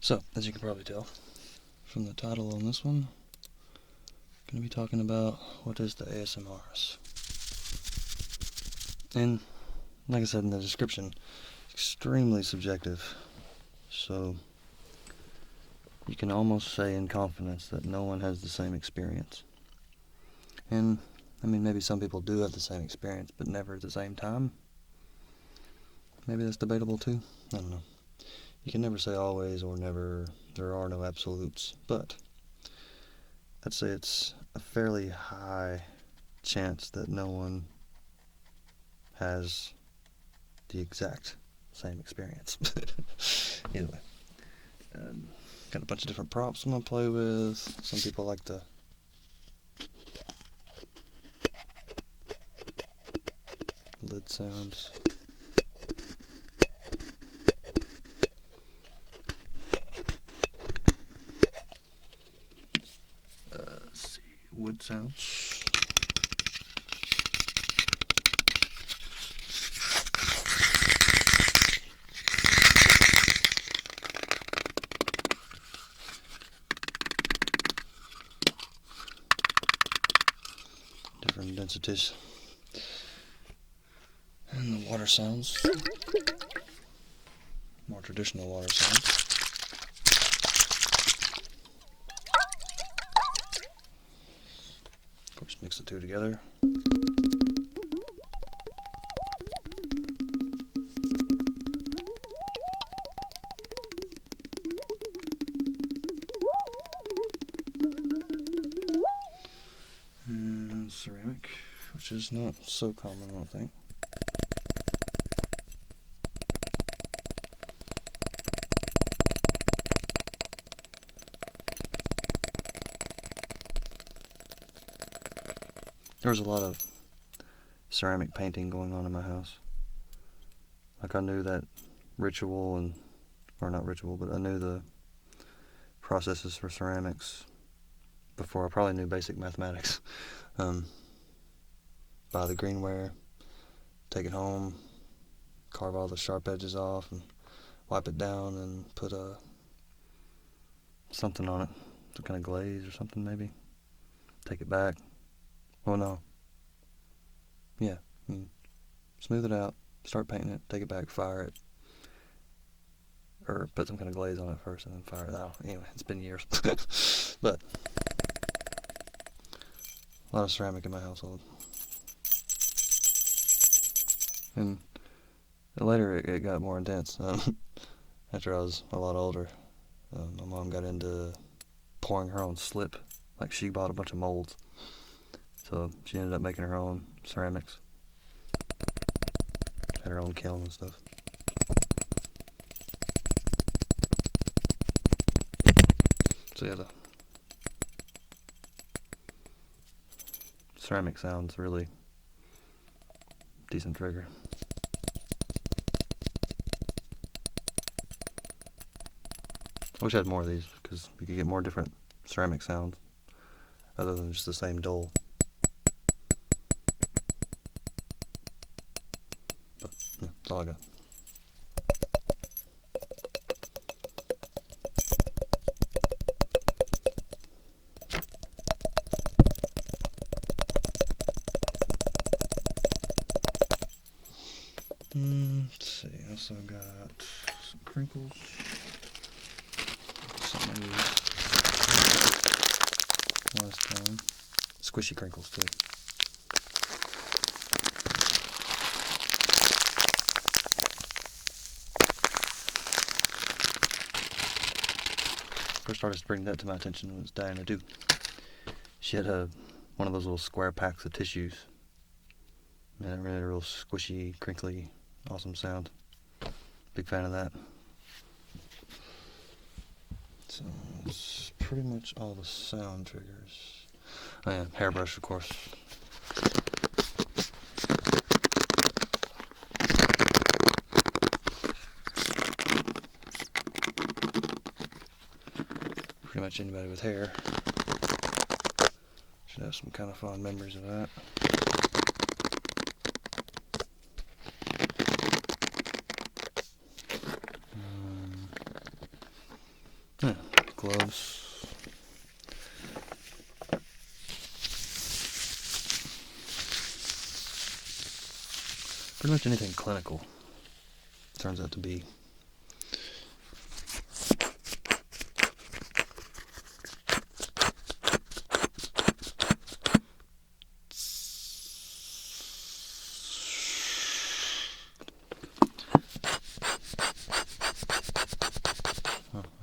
So, as you can probably tell from the title on this one, I'm going to be talking about what is the ASMRs. And, like I said in the description, extremely subjective. So, you can almost say in confidence that no one has the same experience. And, I mean, maybe some people do have the same experience, but never at the same time. Maybe that's debatable too. I don't know. You can never say always or never. There are no absolutes. But I'd say it's a fairly high chance that no one has the exact same experience. Either way. Got a bunch of different props I'm going to play with. Some people like the lid sounds. Let's see, wood sounds. Different densities. And the water sounds. More traditional water sounds. Of course, mix the two together. And ceramic, which is not so common, I don't think. There was a lot of ceramic painting going on in my house. Like I knew that ritual or not ritual, but I knew the processes for ceramics before I probably knew basic mathematics. Buy the greenware, take it home, carve all the sharp edges off and wipe it down and put something on it, some kind of glaze or something maybe. Take it back. Well, no. Yeah, smooth it out, start painting it, take it back, fire it. Or put some kind of glaze on it first and then fire it out. Anyway, it's been years. But a lot of ceramic in my household. And later it got more intense. After I was a lot older, my mom got into pouring her own slip. Like she bought a bunch of molds. So she ended up making her own ceramics. Had her own kiln and stuff. So yeah, the ceramic sound's really decent trigger. I wish I had more of these, because you could get more different ceramic sounds other than just the same dull. But yeah, that's all I got. Let's see, I also got some crinkles. Some of these last time. Squishy crinkles too. First artist to bring that to my attention was Diana Duke. She had one of those little square packs of tissues. Man, really real squishy, crinkly, awesome sound. Big fan of that. So that's pretty much all the sound triggers. Oh yeah, hairbrush of course. Pretty much anybody with hair should have some kind of fond memories of that. gloves. Pretty much anything clinical turns out to be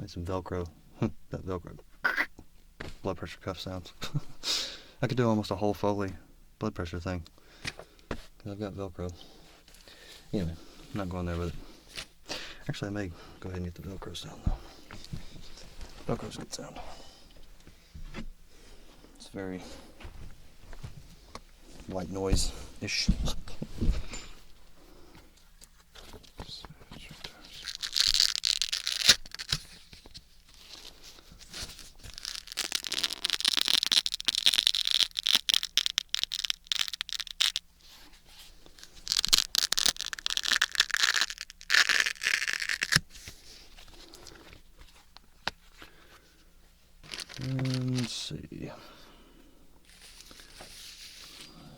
some Velcro. That Velcro blood pressure cuff sounds. I could do almost a whole Foley blood pressure thing. Cause I've got Velcro. Anyway, I'm not going there with it. Actually, I may go ahead and get the Velcro sound though. Velcro's a good sound. It's very white noise-ish. And let's see. A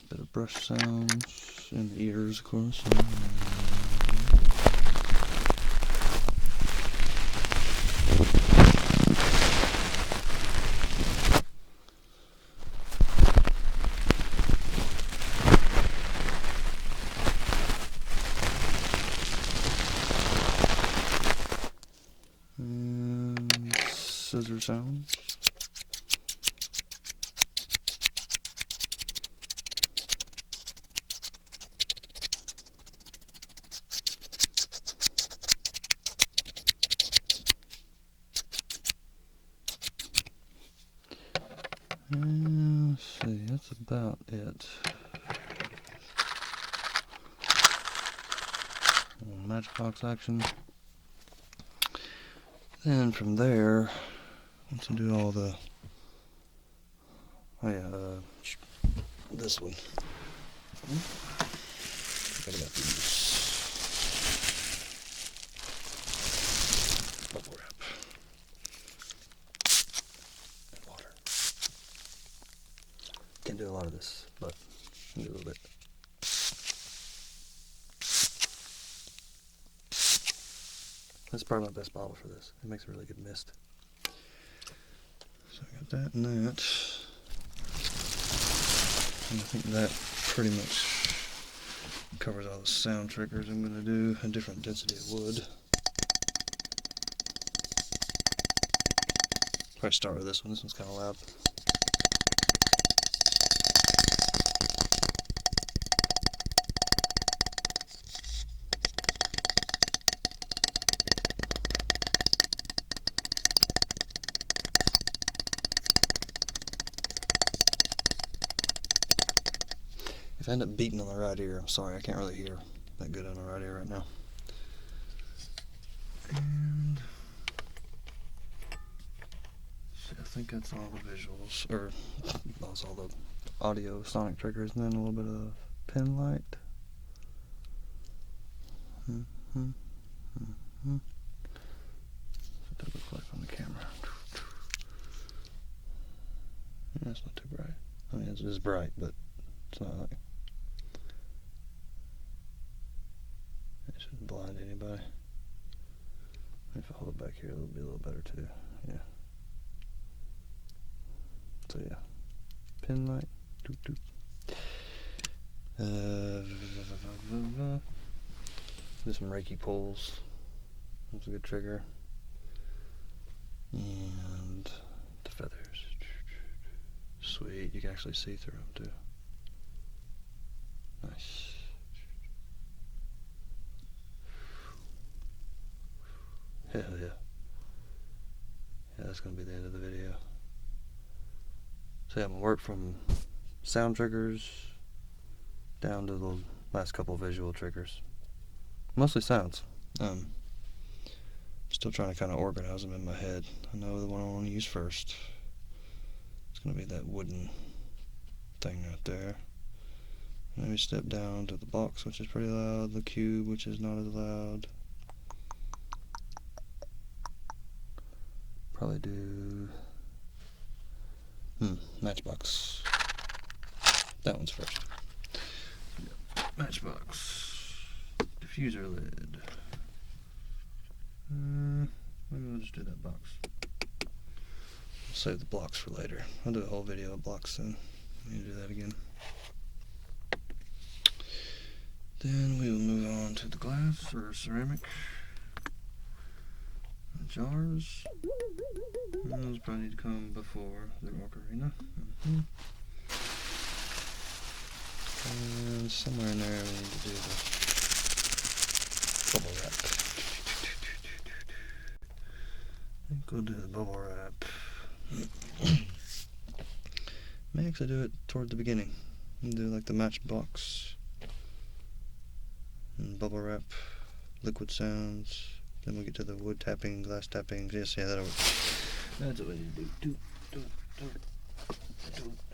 bit of brush sounds in the ears, of course. And scissor sounds. Let's see, that's about it. Matchbox action. Then from there, once I do all the, this one. Forgot about these. Bubble wrap. And water. Can't do a lot of this, but I can do a little bit. That's probably my best bottle for this. It makes a really good mist. So I got that and that. And I think that pretty much covers all the sound triggers I'm going to do. A different density of wood. Probably start with this one. This one's kind of loud. If I end up beating on the right ear, I'm sorry, I can't really hear that good on the right ear right now. And I think that's all the visuals, or that's all the audio sonic triggers, and then a little bit of pen light. What does that look like on the camera? Yeah, it's not too bright. I mean, it's bright, but it's not like it shouldn't blind anybody. If I hold it back here, it'll be a little better too. Yeah. So yeah, pin light. Doop, doop. Do some Reiki pulls. That's a good trigger. And the feathers. Sweet, you can actually see through them too. Nice. Hell yeah. Yeah, that's going to be the end of the video. So yeah, I'm going to work from sound triggers down to the last couple visual triggers. Mostly sounds. Still trying to kind of organize them in my head. I know the one I want to use first. It's going to be that wooden thing right there. Maybe step down to the box, which is pretty loud, the cube, which is not as loud. Probably do matchbox. That one's first. Matchbox. Diffuser lid. Maybe we'll just do that box. Save the blocks for later. I'll do a whole video of blocks soon. I need to do that again. Then we will move on to the glass or ceramic jars. And those probably need to come before the ocarina. And somewhere in there we need to do the bubble wrap. I think we'll do the bubble wrap. May actually do it toward the beginning. And do like the matchbox and bubble wrap, liquid sounds. Then we'll get to the wood tapping, glass tapping. Yes, yeah, that'll work. That's what we need to do. Do.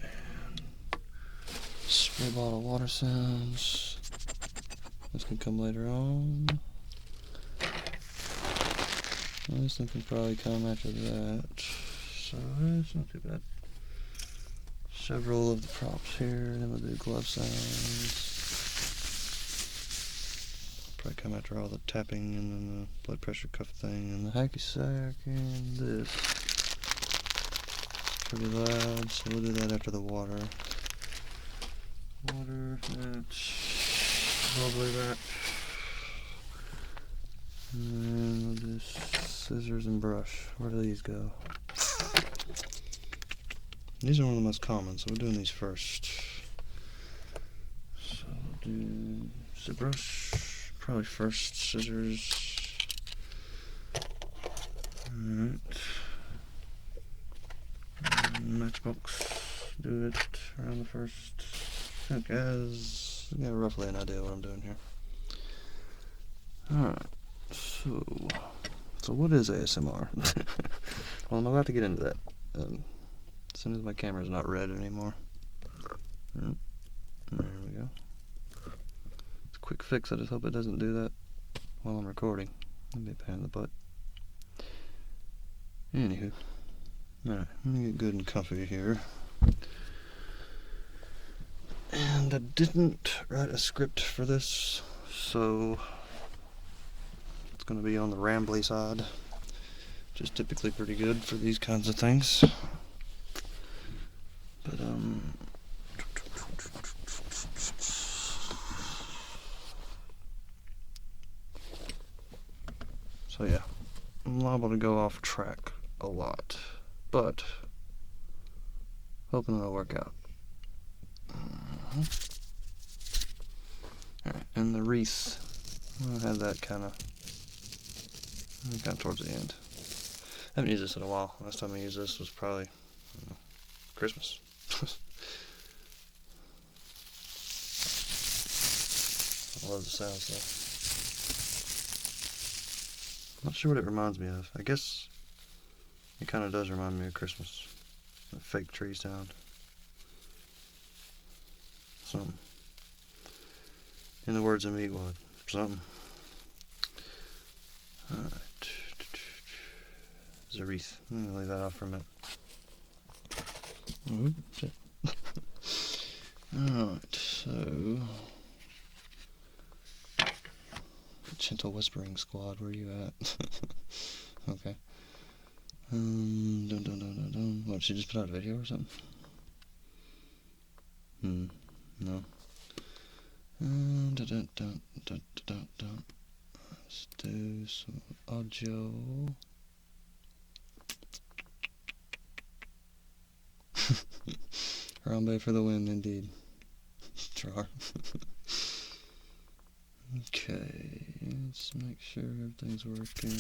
And spray bottle water sounds. This can come later on. Well, this one can probably come after that. So it's not too bad. Several of the props here. Then we'll do glove sounds. Probably come after all the tapping and then the blood pressure cuff thing and the hacky sack and this. Pretty loud, so we'll do that after the water. Water, that's bubbly wrap. And then we'll do scissors and brush. Where do these go? These are one of the most common, so we're doing these first. So we'll do the brush, probably first scissors. Alright. Matchbox, do it around the first. I think as yeah, roughly an idea what I'm doing here. Alright, so what is ASMR? Well, I'm about to get into that. As soon as my camera's not red anymore. There we go. It's a quick fix, I just hope it doesn't do that while I'm recording. That'd be a pain in the butt. Anywho. Alright, let me get good and comfy here. And I didn't write a script for this, so it's going to be on the rambly side, which is typically pretty good for these kinds of things. But, so yeah, I'm liable to go off track a lot, but hoping it'll work out. Alright, and the wreath, I'll have that kind of towards the end. I haven't used this in a while. Last time I used this was probably Christmas. I love the sounds though. Not sure what it reminds me of. I guess it kind of does remind me of Christmas. The fake tree sound. Something. In the words of Meatwad, something. Alright. Zareth. I'm gonna leave that off for a minute. Alright, so Gentle Whispering Squad, where are you at? Okay. What, she just put out a video or something? No. Let's do some audio. Harambe for the win, indeed. Trar. Okay, let's make sure everything's working.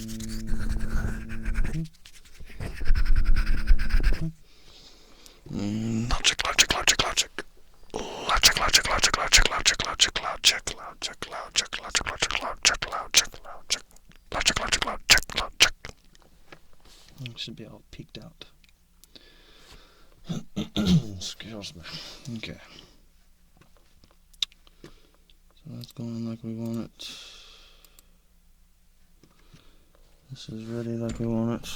Logic. It should be all peaked out. Excuse me. Okay. So that's going like we want it. This is ready like we want it.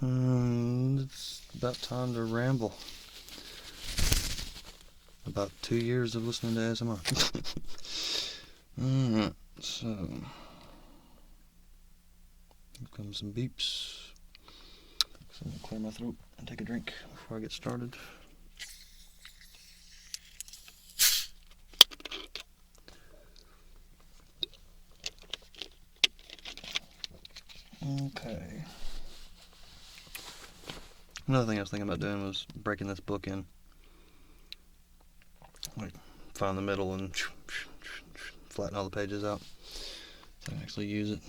It's about time to ramble about 2 years of listening to ASMR. Alright, so here comes some beeps. So I'm gonna clear my throat and take a drink before I get started. Okay. Another thing I was thinking about doing was breaking this book in. Like, find the middle and flatten all the pages out so I can actually use it.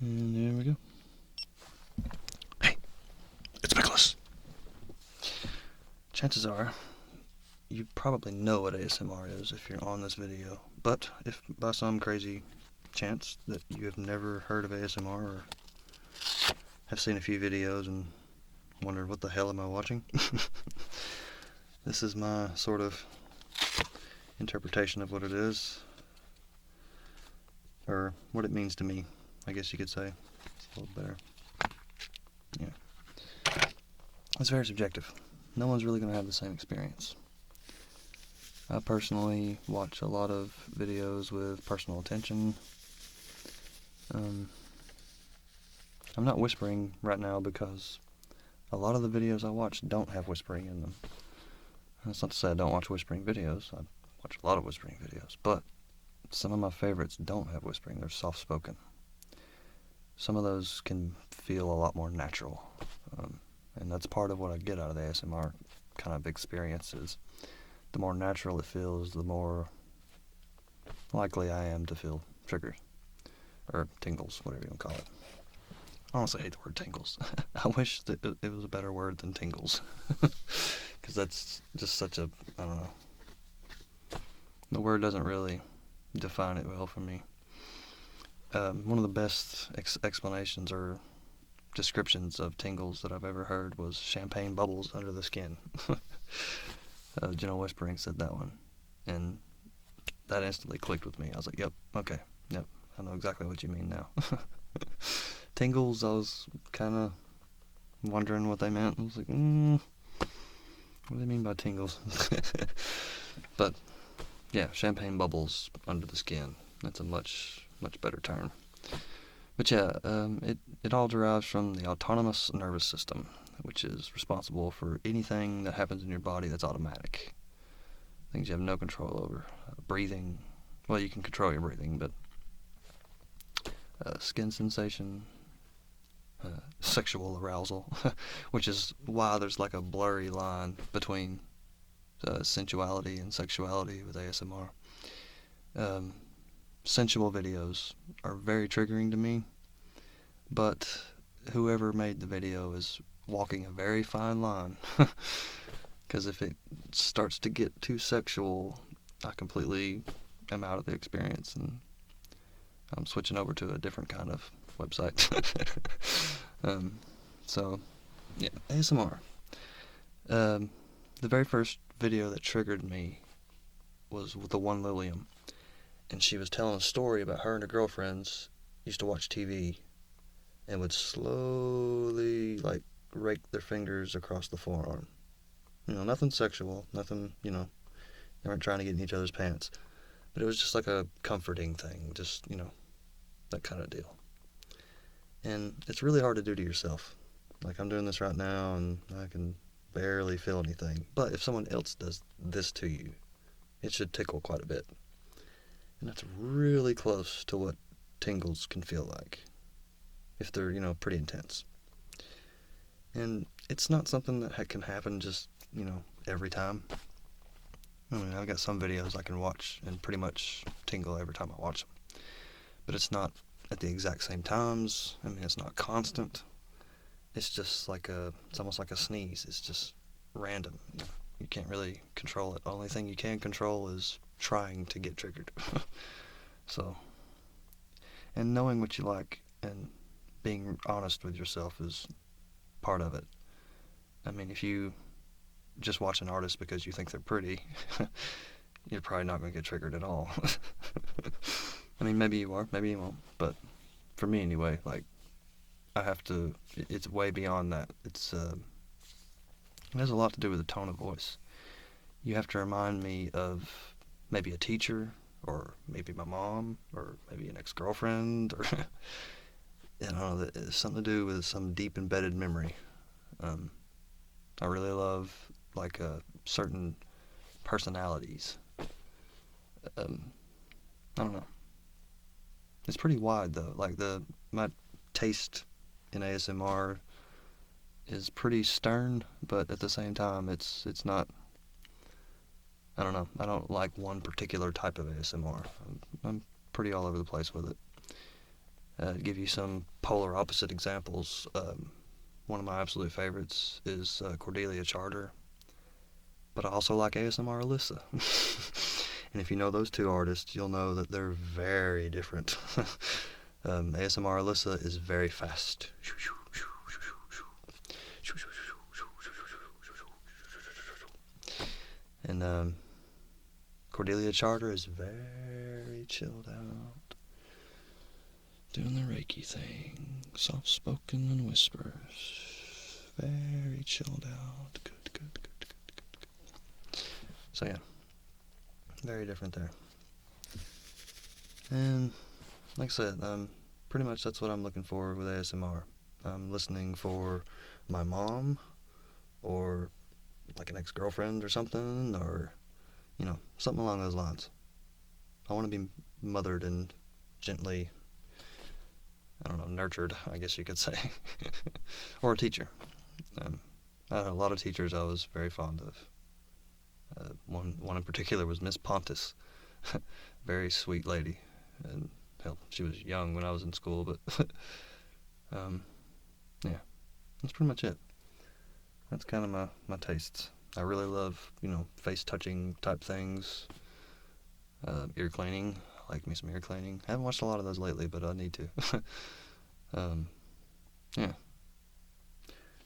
And there we go. Hey, it's Nicholas. Chances are you probably know what ASMR is if you're on this video, but if by some crazy chance that you have never heard of ASMR or have seen a few videos and wondered what the hell am I watching, this is my sort of interpretation of what it is, or what it means to me, I guess you could say. It's a little better. Yeah. It's very subjective. No one's really going to have the same experience. I personally watch a lot of videos with personal attention. I'm not whispering right now because a lot of the videos I watch don't have whispering in them. That's not to say I don't watch whispering videos. I watch a lot of whispering videos, but some of my favorites don't have whispering. They're soft-spoken. Some of those can feel a lot more natural, and that's part of what I get out of the ASMR kind of experience. Is the more natural it feels, the more likely I am to feel triggered, or tingles, whatever you want to call it. I honestly hate the word tingles. I wish that it was a better word than tingles, because that's just such a, I don't know. The word doesn't really define it well for me. One of the best explanations or descriptions of tingles that I've ever heard was champagne bubbles under the skin. Gentle Whispering said that one, and that instantly clicked with me. I was like, yep, okay, yep, I know exactly what you mean now. Tingles, I was kind of wondering what they meant. I was like, what do they mean by tingles? But yeah, champagne bubbles under the skin. That's a much better term. But yeah, it all derives from the autonomous nervous system, which is responsible for anything that happens in your body that's automatic. Things you have no control over. Breathing, well, you can control your breathing, but skin sensation, sexual arousal, which is why there's like a blurry line between sensuality and sexuality with ASMR. Sensual videos are very triggering to me, but whoever made the video is walking a very fine line, because if it starts to get too sexual, I completely am out of the experience, and I'm switching over to a different kind of website. So yeah, ASMR. The very first video that triggered me was with the one Lilium, and she was telling a story about her and her girlfriends used to watch TV and would slowly like rake their fingers across the forearm. You know, nothing sexual, nothing, you know, they weren't trying to get in each other's pants, but it was just like a comforting thing, just, you know, that kind of deal. And it's really hard to do to yourself. Like, I'm doing this right now and I can barely feel anything, but if someone else does this to you, it should tickle quite a bit. And that's really close to what tingles can feel like, if they're, you know, pretty intense. And it's not something that can happen just, you know, every time. I mean, I've got some videos I can watch and pretty much tingle every time I watch them. But it's not at the exact same times. I mean, it's not constant. It's just like it's almost like a sneeze. It's just random. You know, you can't really control it. The only thing you can control is trying to get triggered. So, and knowing what you like and being honest with yourself is part of it. I mean, if you just watch an artist because you think they're pretty, you're probably not going to get triggered at all. I mean, maybe you are, maybe you won't, but for me anyway, like, it's way beyond that. It has a lot to do with the tone of voice. You have to remind me of maybe a teacher, or maybe my mom, or maybe an ex-girlfriend, or I don't know, it's something to do with some deep embedded memory. I really love like certain personalities. Um, I don't know. It's pretty wide though. Like my taste in ASMR is pretty stern, but at the same time, it's not. I don't know. I don't like one particular type of ASMR. I'm pretty all over the place with it. To give you some polar opposite examples, one of my absolute favorites is Cordelia Charter, but I also like ASMR Alyssa. And if you know those two artists, you'll know that they're very different. ASMR Alyssa is very fast. And Cordelia Charter is very chilled out, doing the Reiki thing, soft-spoken and whispers, very chilled out, good. So yeah, very different there. And like I said, pretty much that's what I'm looking for with ASMR. I'm listening for my mom, or like an ex-girlfriend or something, or something along those lines. I want to be mothered and gently, I don't know, nurtured, I guess you could say. Or a teacher. I had a lot of teachers I was very fond of. One in particular was Miss Pontus. Very sweet lady. And hell, she was young when I was in school, but yeah, that's pretty much it. That's kind of my tastes. I really love, face touching type things. Ear cleaning. I like me some ear cleaning. I haven't watched a lot of those lately, but I need to. Yeah.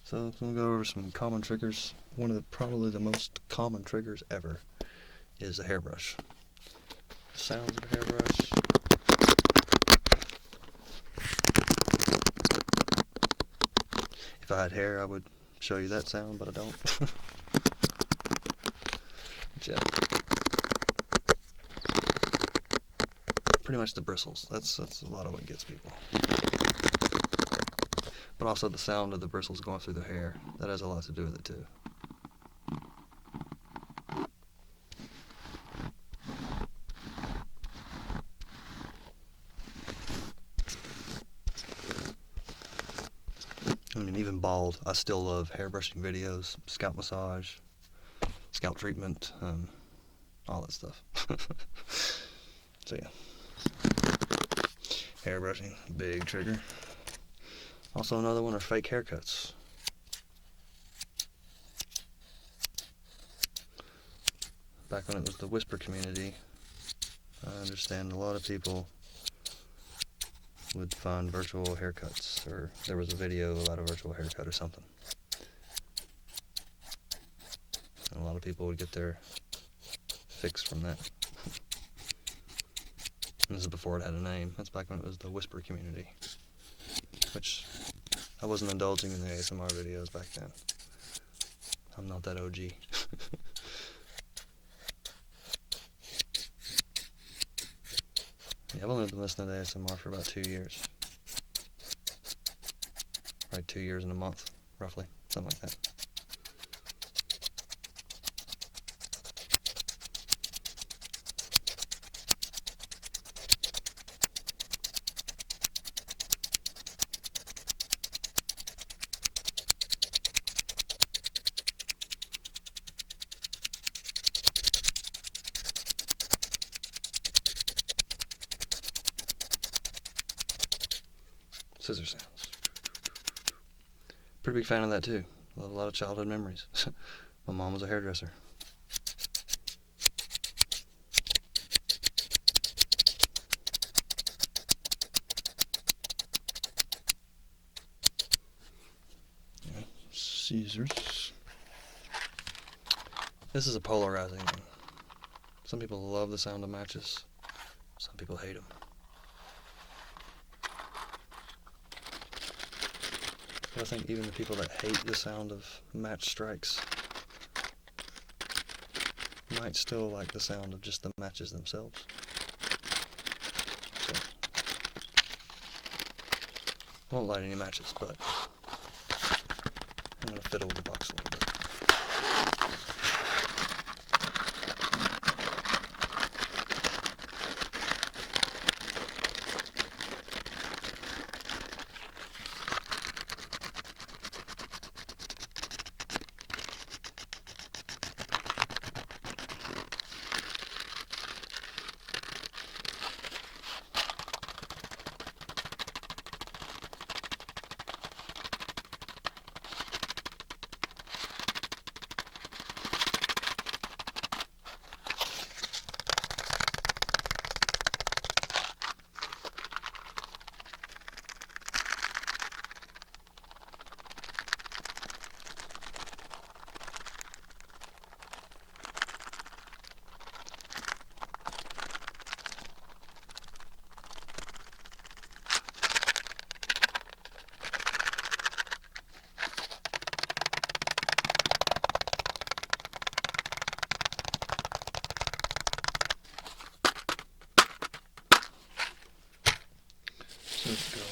So we'll go over some common triggers. One of probably the most common triggers ever is a hairbrush. Sounds of a hairbrush. If I had hair, I would show you that sound, but I don't. But yeah. Pretty much the bristles. That's a lot of what gets people. But also the sound of the bristles going through the hair. That has a lot to do with it too. I mean, even bald, I still love hairbrushing videos, scalp massage, scalp treatment, all that stuff. So yeah. Hairbrushing, big trigger. Also another one are fake haircuts. Back when it was the whisper community, I understand a lot of people would find virtual haircuts, or there was a video about a virtual haircut or something. And a lot of people would get their fix from that. And this is before it had a name. That's back when it was the whisper community, which I wasn't indulging in the ASMR videos back then. I'm not that OG. Yeah, I've only been listening to ASMR for about 2 years. Right, 2 years and a month, roughly, something like that. Scissor sounds. Pretty big fan of that too. A lot of childhood memories. My mom was a hairdresser. Yeah, scissors. This is a polarizing one. Some people love the sound of matches. Some people hate them. But I think even the people that hate the sound of match strikes might still like the sound of just the matches themselves. So, I won't light any matches, but I'm going to fiddle with the box a little bit.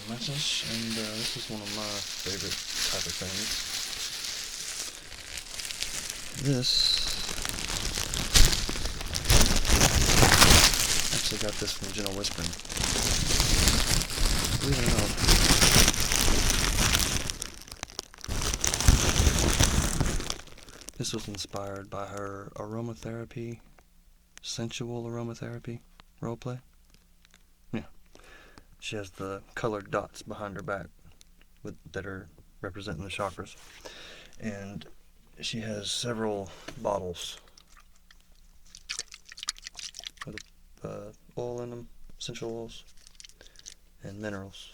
Matches, and this is one of my favorite type of things. This, actually got this from Gentle Whispering. Believe it or not. This was inspired by her aromatherapy, sensual aromatherapy roleplay. Yeah. She has the colored dots behind her back that are representing the chakras. And she has several bottles with oil in them, essential oils, and minerals.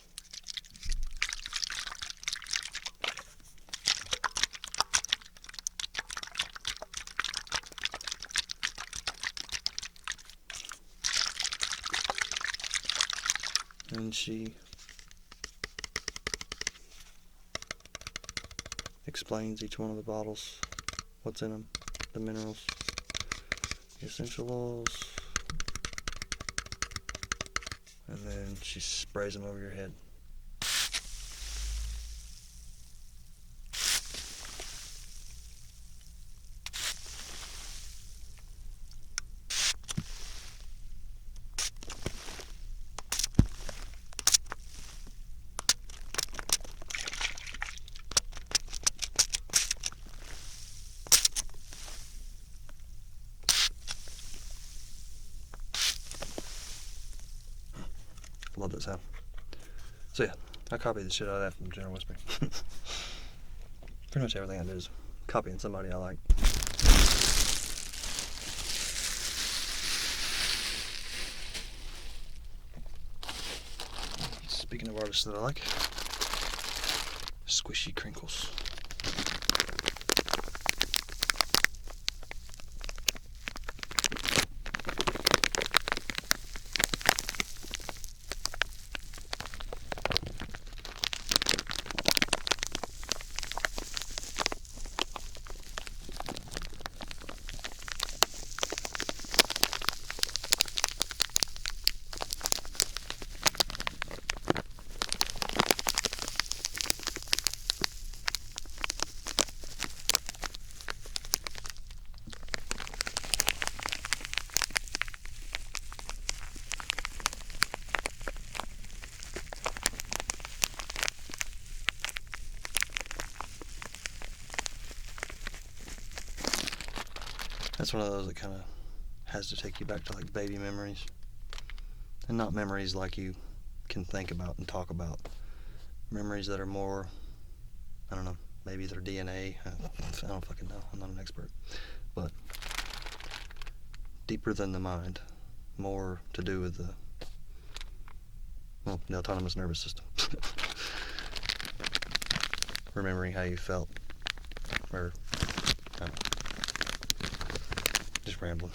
And she explains each one of the bottles, what's in them, the minerals, the essential oils, and then she sprays them over your head. Love that sound. So yeah, I copied the shit out of that from Gentle Whispering. Pretty much everything I do is copying somebody I like. Speaking of artists that I like, Squishy Crinkles. That's one of those that kind of has to take you back to like baby memories. And not memories like you can think about and talk about. Memories that are more, I don't know, maybe they're DNA. I don't fucking know. I'm not an expert. But deeper than the mind. More to do with the autonomous nervous system. Remembering how you felt. Or, I don't know. Just rambling.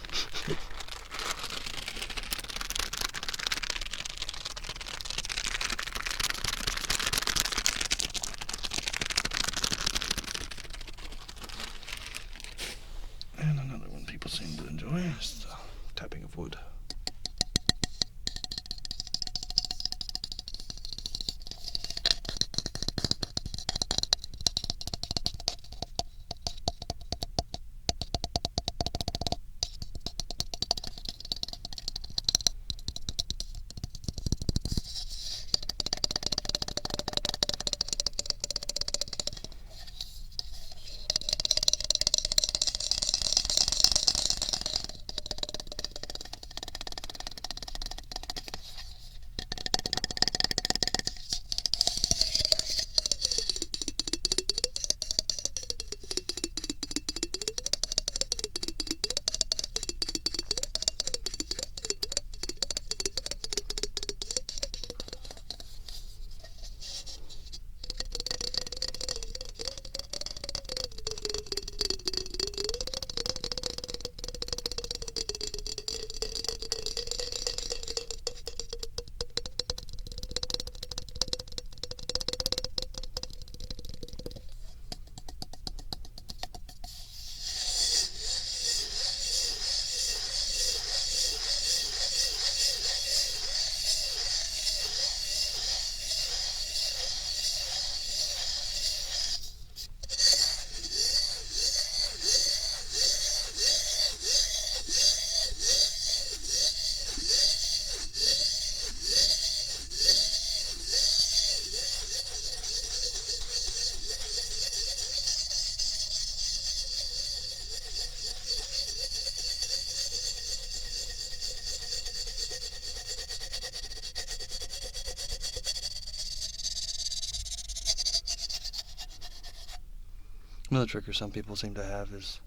Another trigger some people seem to have is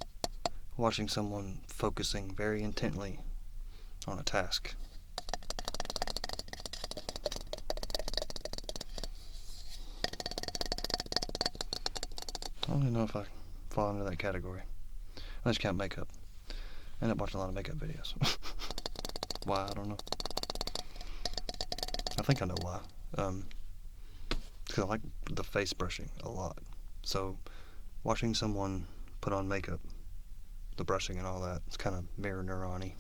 watching someone focusing very intently on a task. I don't even know if I fall into that category. I just count makeup. I end up watching a lot of makeup videos. Why? I don't know. I think I know why. Because I like the face brushing a lot. So watching someone put on makeup, the brushing and all that, it's kind of mirror neuron-y.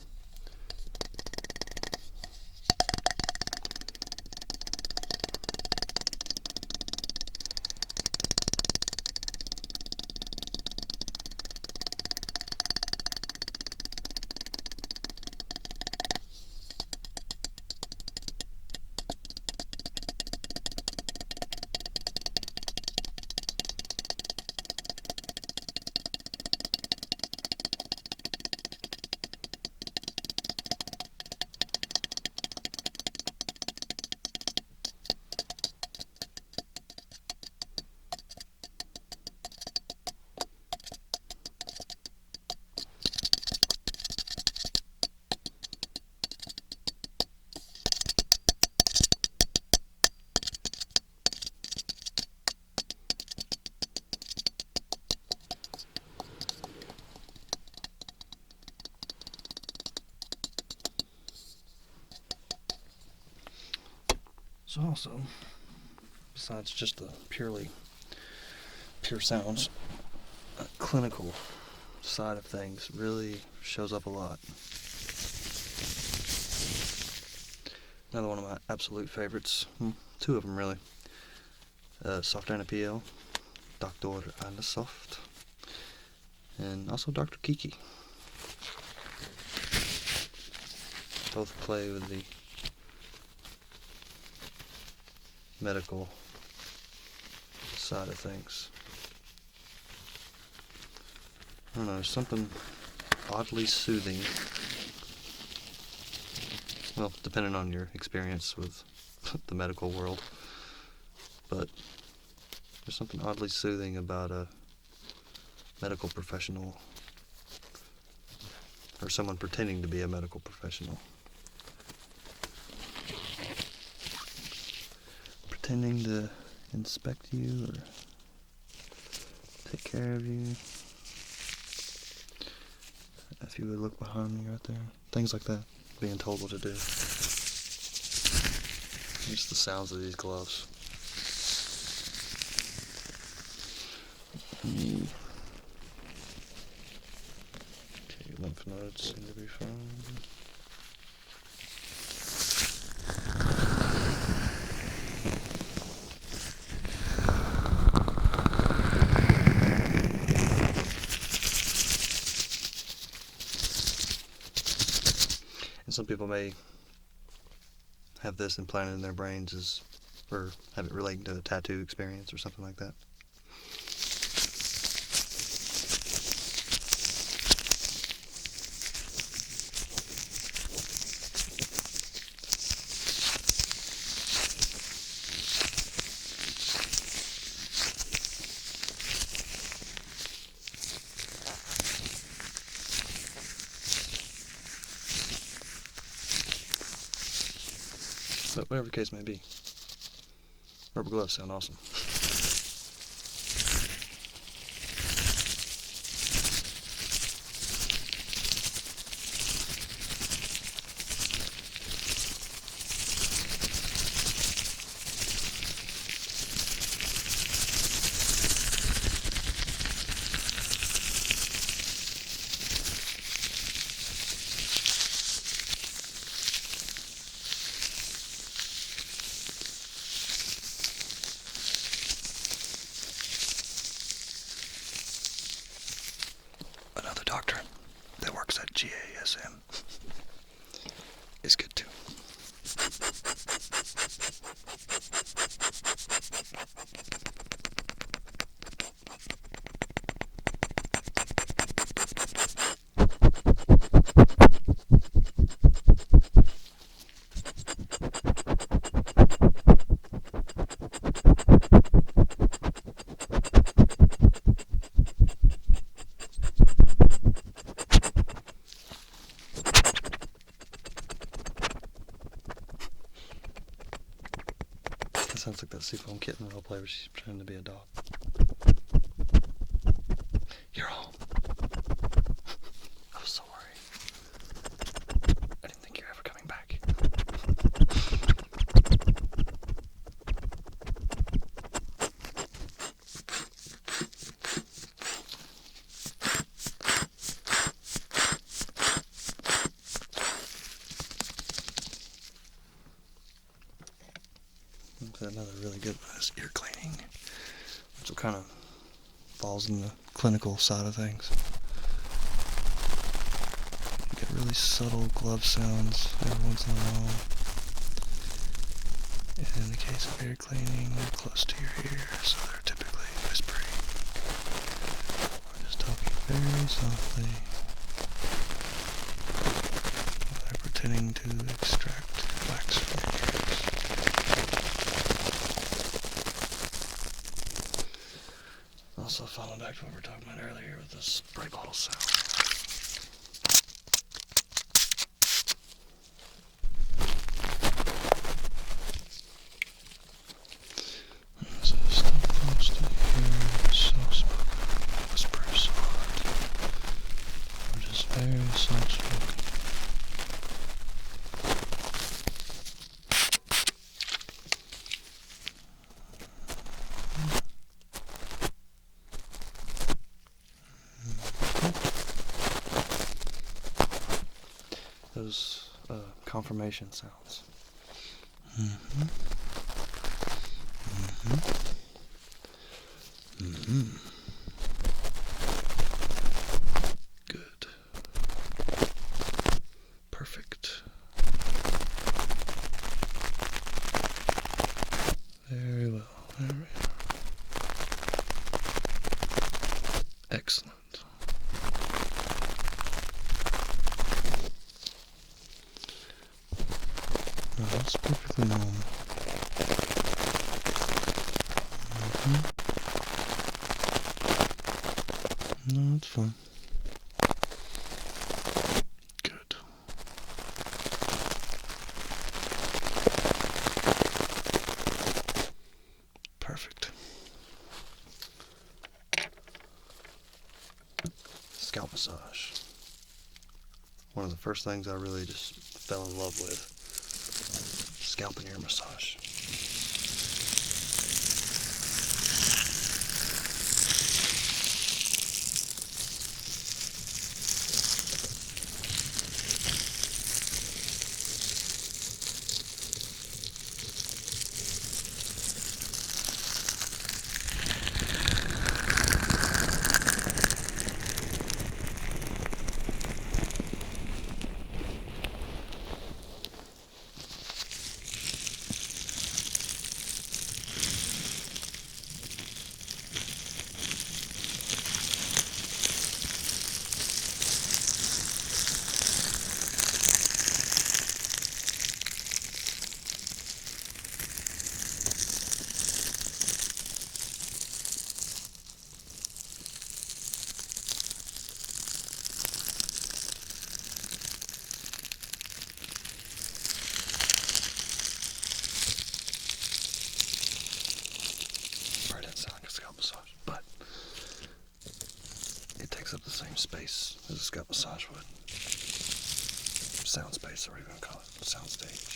So also, besides just the pure sounds, clinical side of things really shows up a lot. Another one of my absolute favorites, two of them really, Soft NPL, Dr. Anasoft, and also Dr. Kiki. Both play with the medical side of things. I don't know, something oddly soothing. Well, depending on your experience with the medical world. But there's something oddly soothing about a medical professional, or someone pretending to be a medical professional. Pretending to inspect you or take care of you. If you would look behind me right there. Things like that. Being told what to do. Just the sounds of these gloves. Okay, lymph nodes seem to be fine. And some people may have this implanted in their brains or have it relating to a tattoo experience or something like that. But whatever the case may be, rubber gloves sound awesome. sounds like that Seafoam Kitten roleplay where she's pretending to be a dog. You're home. I was so worried. I didn't think you were ever coming back. Another really good one is ear cleaning, which kind of falls in the clinical side of things. You get really subtle glove sounds every once in a while. And in the case of ear cleaning, they're close to your ear, so they're typically whispering. Or just talking very softly. They're pretending to extract wax from your ears. Also falling back to what we were talking about earlier with the spray bottle sound. So still close to here, soft-spoken, whisper soft, or just very soft-spoken. Those confirmation sounds. Mm-hmm. Mm-hmm. Mm-hmm. Good. Perfect. Very well. There we are. Excellent. No, that's perfectly normal. Mm-hmm. No, it's fine. Good. Perfect. Scalp massage. One of the first things I really just fell in love with. Scalp and ear massage. Massage, but it takes up the same space as a scalp massage would. Sound space, or whatever you want to call it. Sound stage.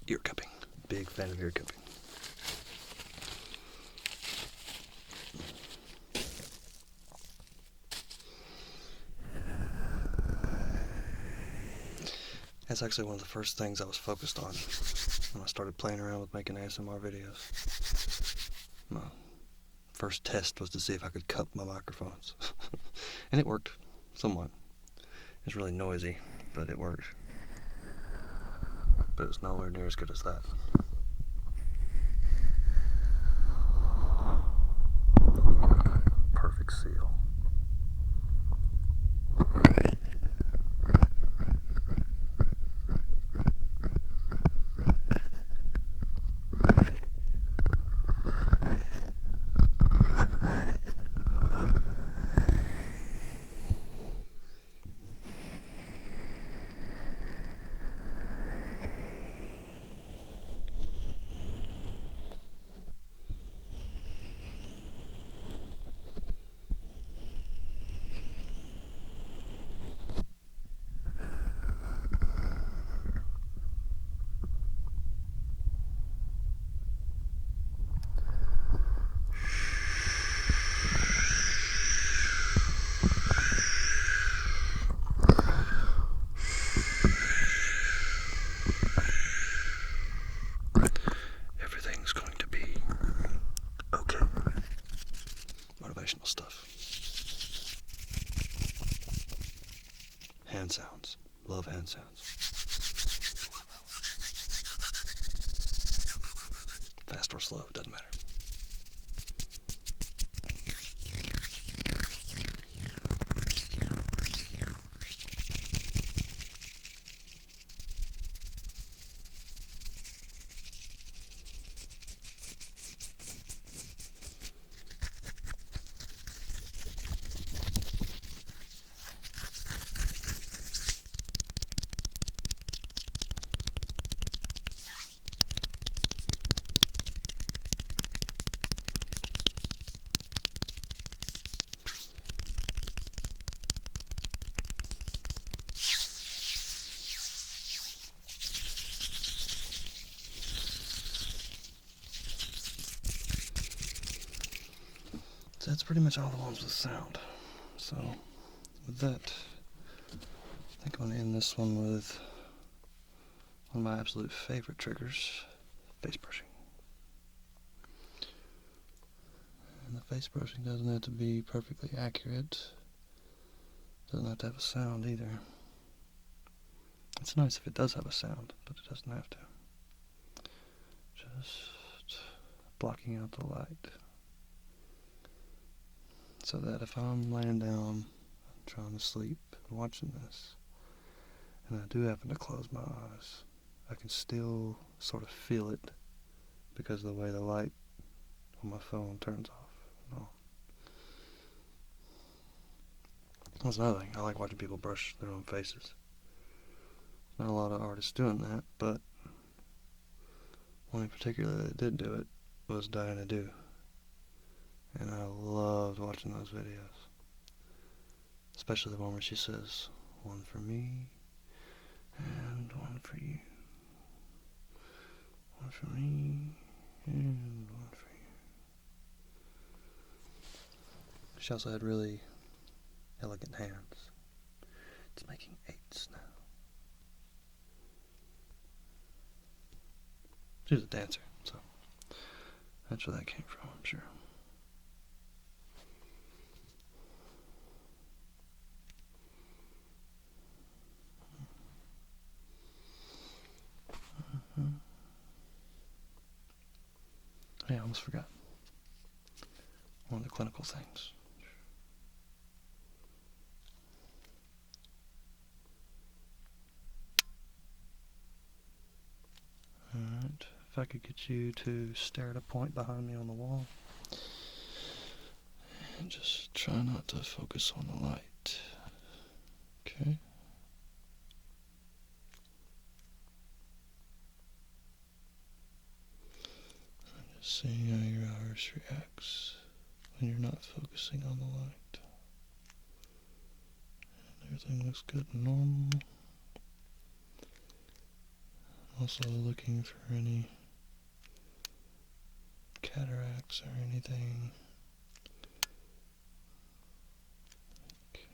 Ear cupping. Big fan of ear cupping. That's actually one of the first things I was focused on when I started playing around with making ASMR videos. My first test was to see if I could cup my microphones. And it worked, somewhat. It's really noisy, but it worked. But it's nowhere near as good as that. Perfect seal. love hand sounds. Fast or slow, doesn't matter. So that's pretty much all the ones with sound. So with that, I think I'm going to end this one with one of my absolute favorite triggers, face brushing. And the face brushing doesn't have to be perfectly accurate. Doesn't have to have a sound either. It's nice if it does have a sound, but it doesn't have to. Just blocking out the light. So that if I'm laying down, trying to sleep, and watching this, and I do happen to close my eyes, I can still sort of feel it because of the way the light on my phone turns off and on. That's another thing. I like watching people brush their own faces. Not a lot of artists doing that, but one in particular that did do it was Diana Du. And I loved watching those videos. Especially the one where she says, one for me, and one for you. One for me, and one for you. She also had really elegant hands. It's making 8s now. She was a dancer, so that's where that came from, I'm sure. I almost forgot one of the clinical things. Alright, if I could get you to stare at a point behind me on the wall. And just try not to focus on the light. Okay? I'm just seeing how your iris reacts when you're not focusing on the light. And everything looks good and normal. Also looking for any cataracts or anything. Okay.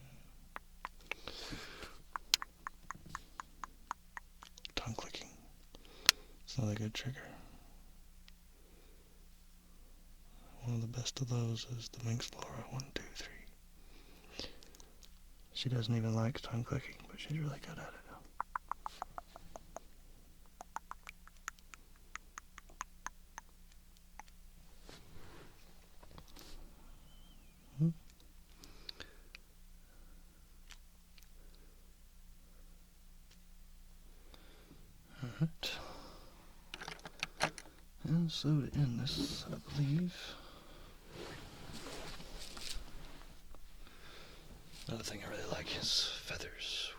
Tongue clicking. It's another good trigger. One of the best of those is the Minx Laura 123. She doesn't even like tongue clicking, but she's really good at it. Alright. And so to end this, I believe, another thing I really like is feathers.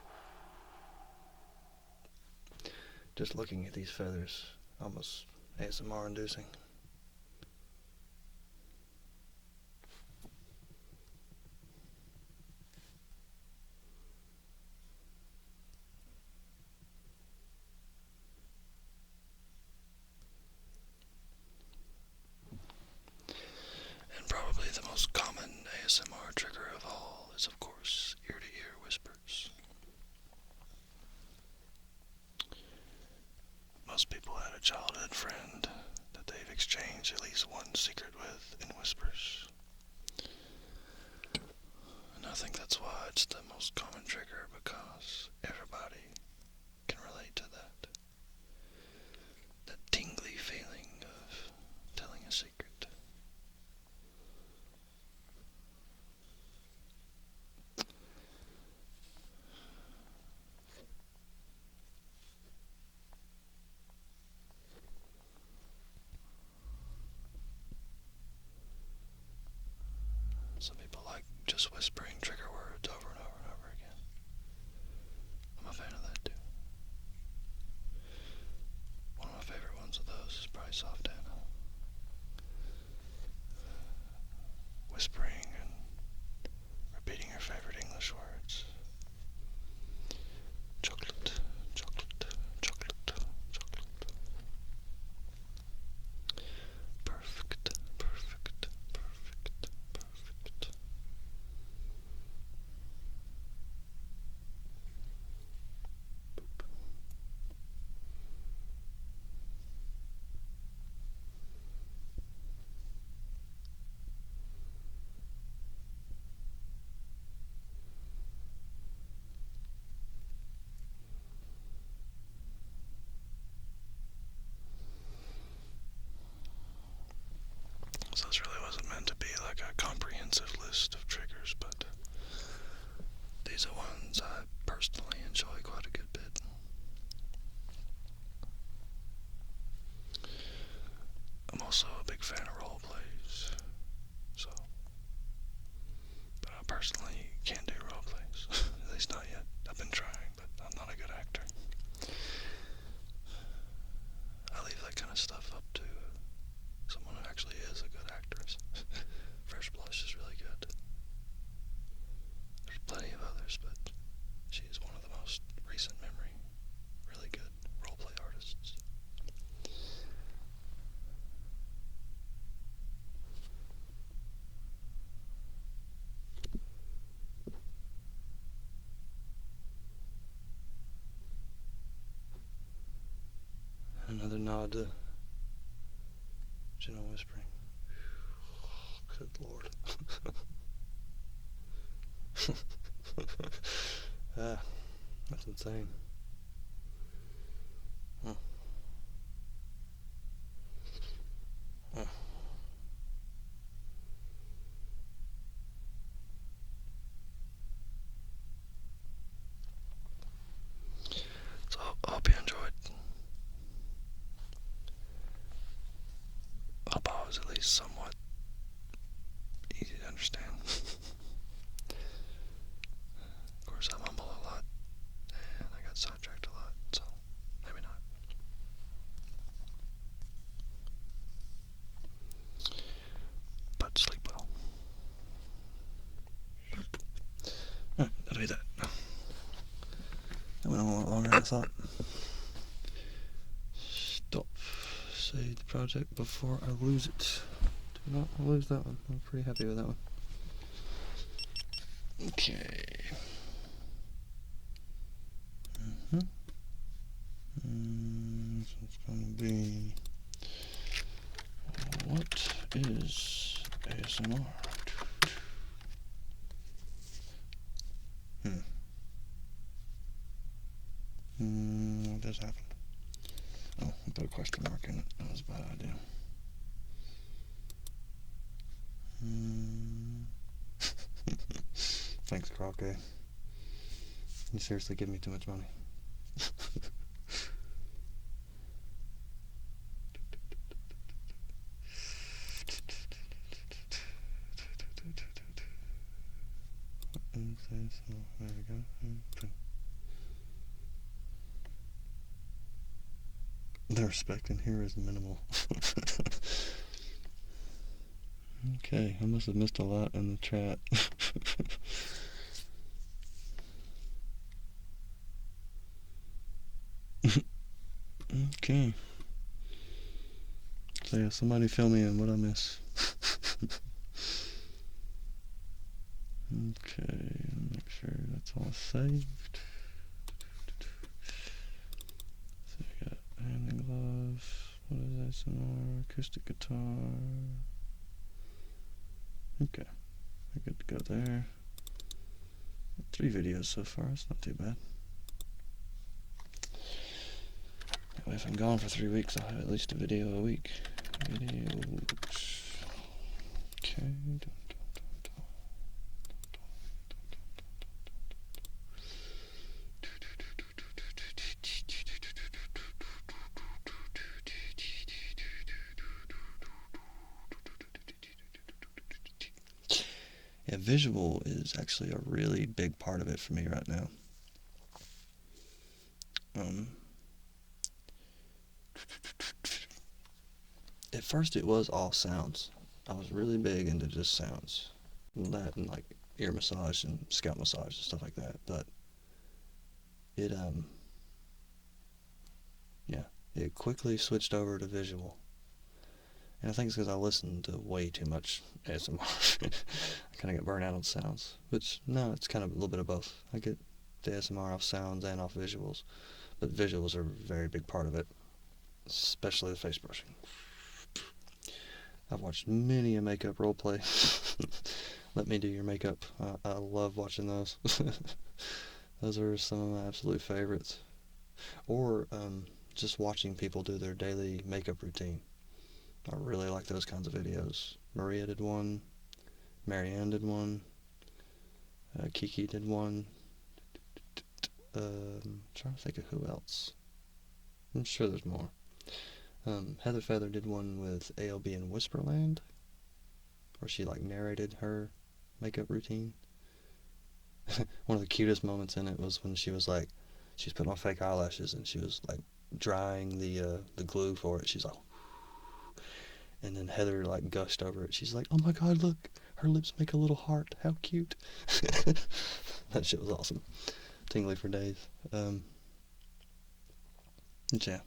Just looking at these feathers, almost ASMR inducing. And probably the most common ASMR trigger of all is, of course, ear-to-ear whispers. Most people had a childhood friend that they've exchanged at least one secret with in whispers. And I think that's why it's the most common trigger, because everybody Some people like just whispering trigger words over and over and over again. I'm a fan of that too. One of my favorite ones of those is probably Soft Anna. Whispering and repeating your favorite English words. Chocolate, chocolate, chocolate, chocolate. Perfect, perfect, perfect, perfect. Boop. So this really wasn't meant to be like a comprehensive list of triggers, but these are ones I personally enjoy quite a good bit. I'm also a big fan of role plays, so, but I personally can't do role plays, at least not yet. I've been trying, but I'm not a good actor. I leave that kind of stuff up to someone who actually is a good actress. Fresh Blush is really good. There's plenty of others, but she is one of the most recent memory, really good roleplay artists. Another nod to gentle whispering. Good Lord. That's insane. Huh. Huh. So I hope you enjoyed. I hope I was at least somewhat easy to understand. Of course, I mumble a lot, and I got sidetracked a lot, so maybe not. But sleep well. Alright, that'll be that. That went on a lot longer than I thought. Stop. Save the project before I lose it. Do not lose that one. I'm pretty happy with that one. Okay. This is going to be... What is ASMR? What just happened? Oh, I put a question mark in it. That was a bad idea. Thanks, Crockett. You seriously give me too much money. There we go. The respect in here is minimal. Okay, I must have missed a lot in the chat. Okay. So yeah, somebody fill me in what I miss. Okay, make sure that's all saved. So we got hand and gloves. What is ASMR? Acoustic guitar. Okay, we're good to go there. 3 videos so far, it's not too bad. If I'm gone for 3 weeks, I'll have at least a video a week. Videos. Okay. Yeah, visual is actually a really big part of it for me right now. At first it was all sounds. I was really big into just sounds. That and like ear massage and scalp massage and stuff like that. But it yeah, it quickly switched over to visual. And I think it's because I listened to way too much ASMR. I kind of get burnt out on sounds. Which, no, it's kind of a little bit of both. I get the ASMR off sounds and off visuals. But visuals are a very big part of it. Especially the face brushing. I've watched many a makeup roleplay. Let me do your makeup. I love watching those. Those are some of my absolute favorites. Or just watching people do their daily makeup routine. I really like those kinds of videos. Maria did one. Marianne did one. Kiki did one. Trying to think of who else. I'm sure there's more. Heather Feather did one with ALB in Whisperland, where she like narrated her makeup routine. One of the cutest moments in it was when she was putting on fake eyelashes and she was like drying the glue for it. She's like, and then Heather like gushed over it. She's like, "Oh my God, look, her lips make a little heart. How cute!" That shit was awesome. Tingly for days. Yeah,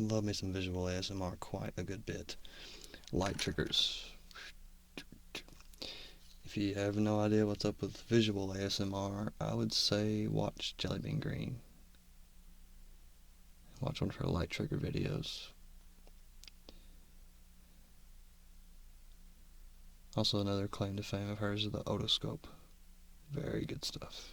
love me some visual ASMR quite a good bit. Light triggers. If you have no idea what's up with visual ASMR, I would say watch Jellybean Green. Watch one of her light trigger videos. Also, another claim to fame of hers is the otoscope. Very good stuff.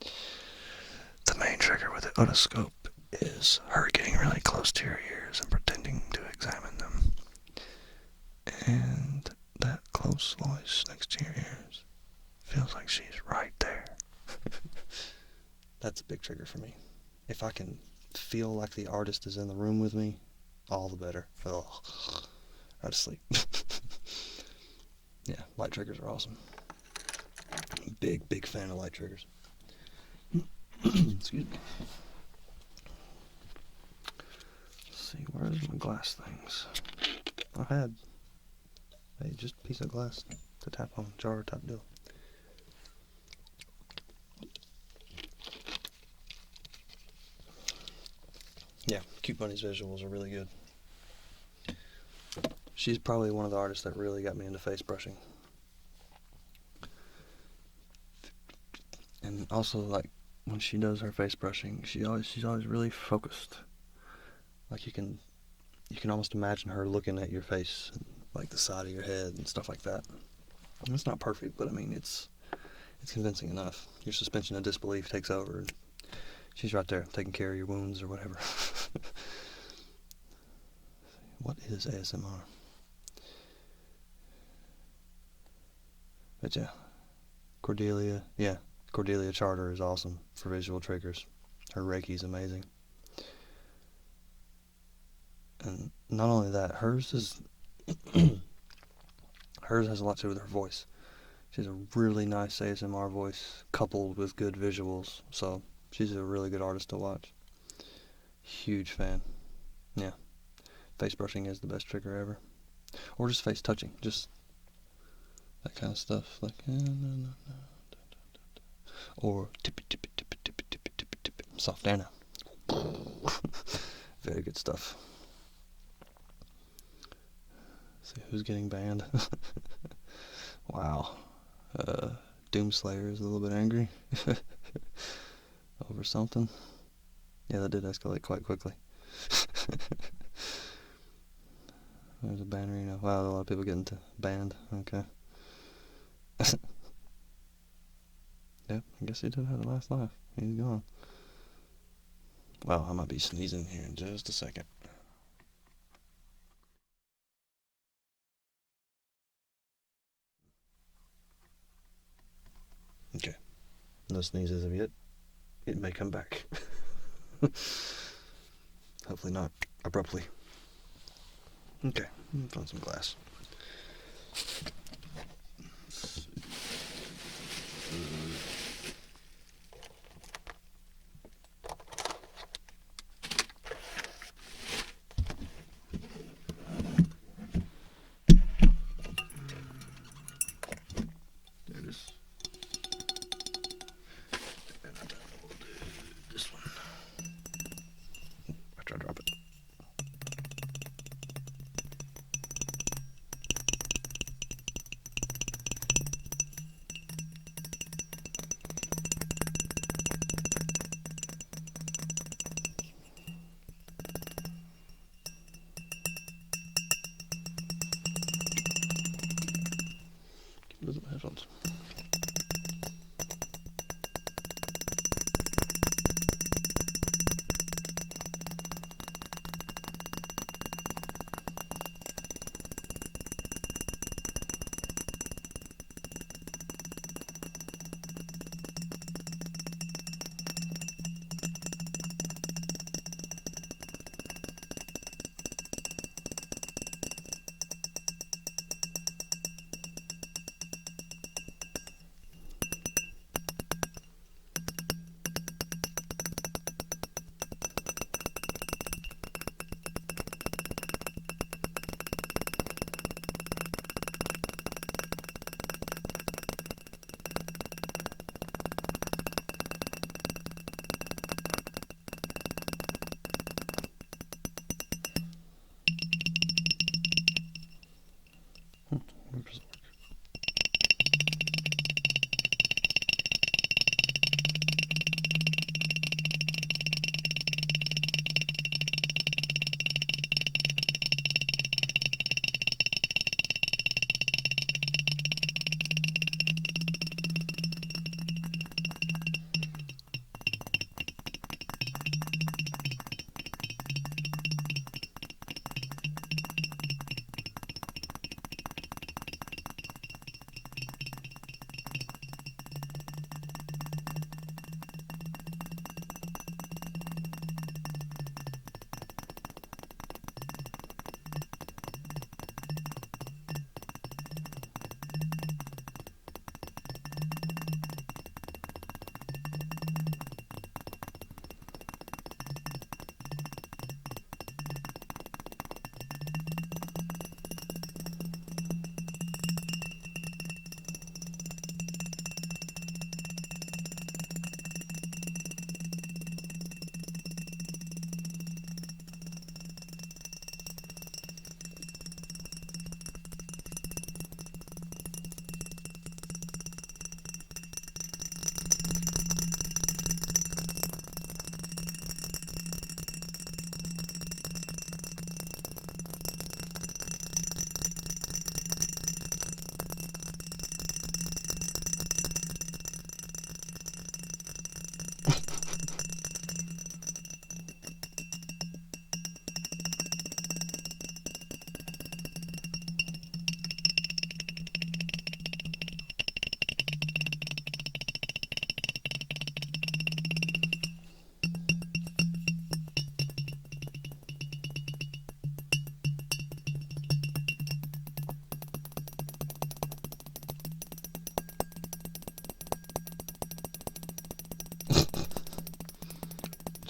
The main trigger with the otoscope is her getting really close to your ears and pretending to examine them. And that close voice next to your ears feels like she's right there. That's a big trigger for me. If I can feel like the artist is in the room with me, all the better. Ugh. Out of sleep. Yeah, light triggers are awesome. Big fan of light triggers. Excuse me. Let's see, where's my glass things? I had just a piece of glass to tap on, jar type deal. Yeah, Cute Bunny's visuals are really good. She's probably one of the artists that really got me into face brushing. And also, like, when she does her face brushing, she's always really focused. Like you can almost imagine her looking at your face, like the side of your head and stuff like that. And it's not perfect, but I mean it's convincing enough. Your suspension of disbelief takes over, and she's right there taking care of your wounds or whatever. What is ASMR? But yeah, Cordelia Charter is awesome for visual triggers. Her Reiki's amazing. And not only that, hers has a lot to do with her voice. She has a really nice ASMR voice coupled with good visuals, so she's a really good artist to watch. Huge fan. Yeah. Face brushing is the best trigger ever. Or just face touching, just that kind of stuff, like or tippy tippy tippy tippy tippy tippy tippy, soft air now. Very good stuff. See who's getting banned. Wow. Doomslayer is a little bit angry over something. Yeah, that did escalate quite quickly. There's a bannerino. Wow, a lot of people getting banned. Okay. Yep, I guess he did have the last laugh. He's gone. Well, I might be sneezing here in just a second. Okay. No sneezes of yet. It may come back. Hopefully not abruptly. Okay, find some glass.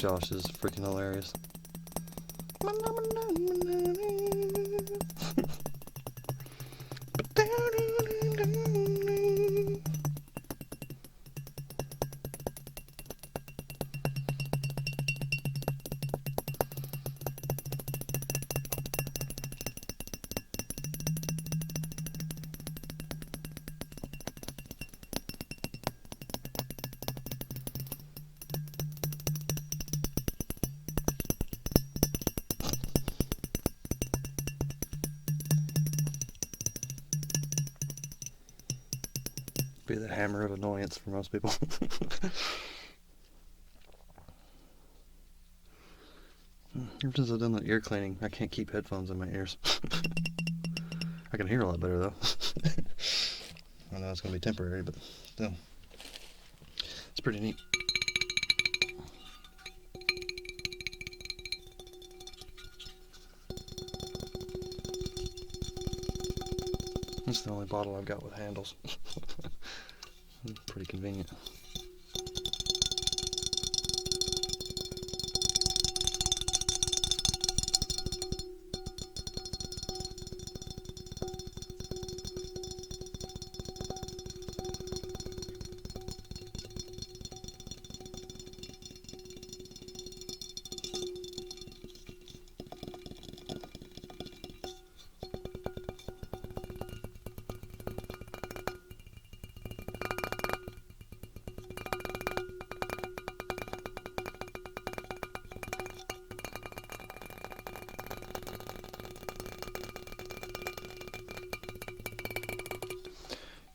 Josh is freaking hilarious. Be the hammer of annoyance for most people. Ever since I've done that ear cleaning, I can't keep headphones in my ears. I can hear a lot better though. I know it's going to be temporary, but still. It's pretty neat. It's the only bottle I've got with handles. Pretty convenient.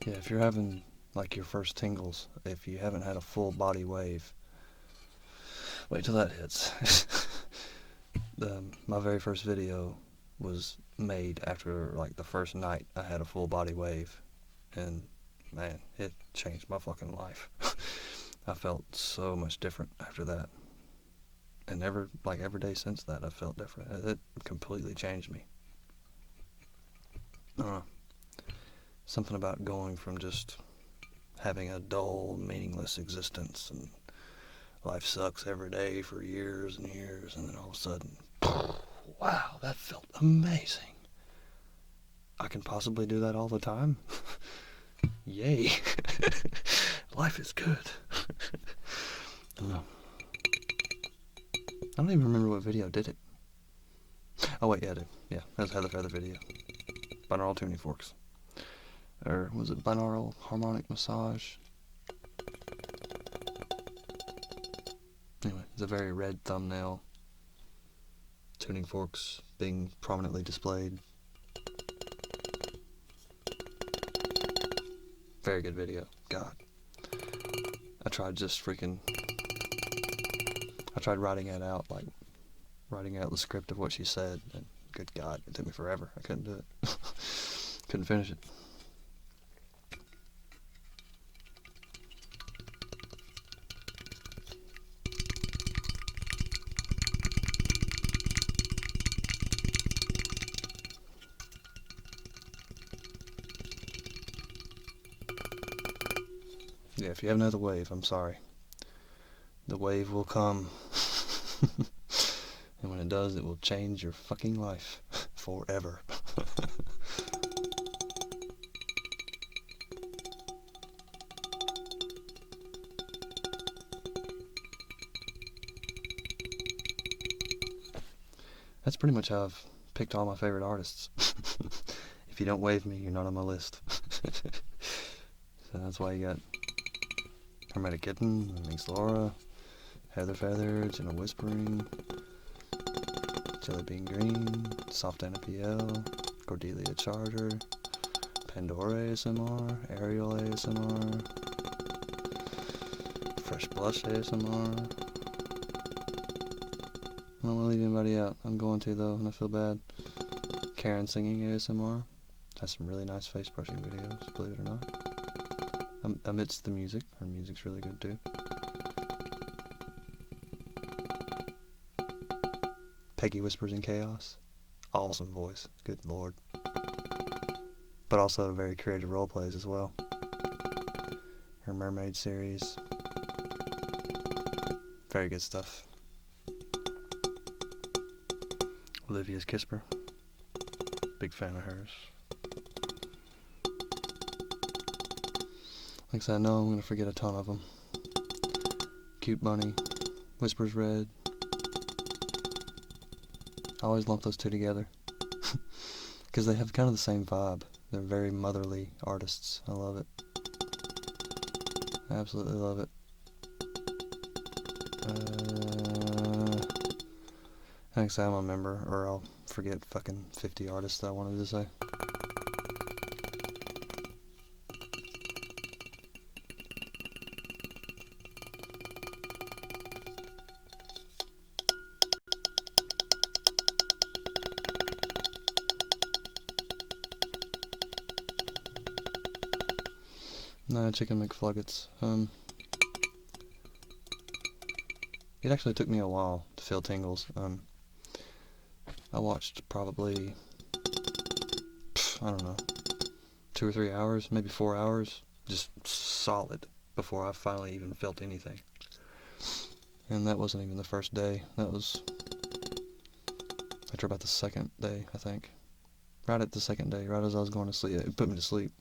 Yeah, if you're having like your first tingles, if you haven't had a full body wave, wait till that hits. My very first video was made after like the first night I had a full body wave, and man, it changed my fucking life. I felt so much different after that, and every day since that I felt different. It completely changed me. I don't know. Something about going from just having a dull, meaningless existence and life sucks every day for years and years, and then all of a sudden, wow, that felt amazing. I can possibly do that all the time? Yay. Life is good. I don't know. I don't even remember what video did it. Oh wait, yeah, I did. Yeah, that was Heather Feather video. Binaural tuning forks. Or was it binaural harmonic massage? Anyway, it's a very red thumbnail. Tuning forks being prominently displayed. Very good video. God. I tried writing it out, like writing out the script of what she said, and good God, it took me forever. I couldn't do it. Couldn't finish it. Yeah, if you have another wave, I'm sorry. The wave will come. And when it does, it will change your fucking life. Forever. That's pretty much how I've picked all my favorite artists. If you don't wave me, you're not on my list. So that's why you got Hermetic Kitten, Minx Laura, Heather Feather, Gentle Whispering, Jelly Bean Green, Soft NPL, Cordelia Charter, Pandora ASMR, Ariel ASMR, Fresh Blush ASMR. I don't want to leave anybody out. I'm going to though, and I feel bad. Karen Singing ASMR has some really nice face brushing videos, believe it or not. Amidst the music, her music's really good too. Peggy Whispers in Chaos, awesome voice, good lord. But also very creative role plays as well. Her Mermaid series, very good stuff. Olivia's Kisper. Big fan of hers. Like I said, I know I'm going to forget a ton of them. Cute Bunny, Whispers Red. I always lump those two together. Because they have kind of the same vibe. They're very motherly artists. I love it. I absolutely love it. Next time I'll remember, or I'll forget fucking 50 artists that I wanted to say. Nah, Chicken McFluggets. It actually took me a while to feel tingles. I watched probably, I don't know, 2 or 3 hours, maybe 4 hours, just solid, before I finally even felt anything. And that wasn't even the first day. That was after about the second day, I think. Right at the second day, right as I was going to sleep. It put me to sleep.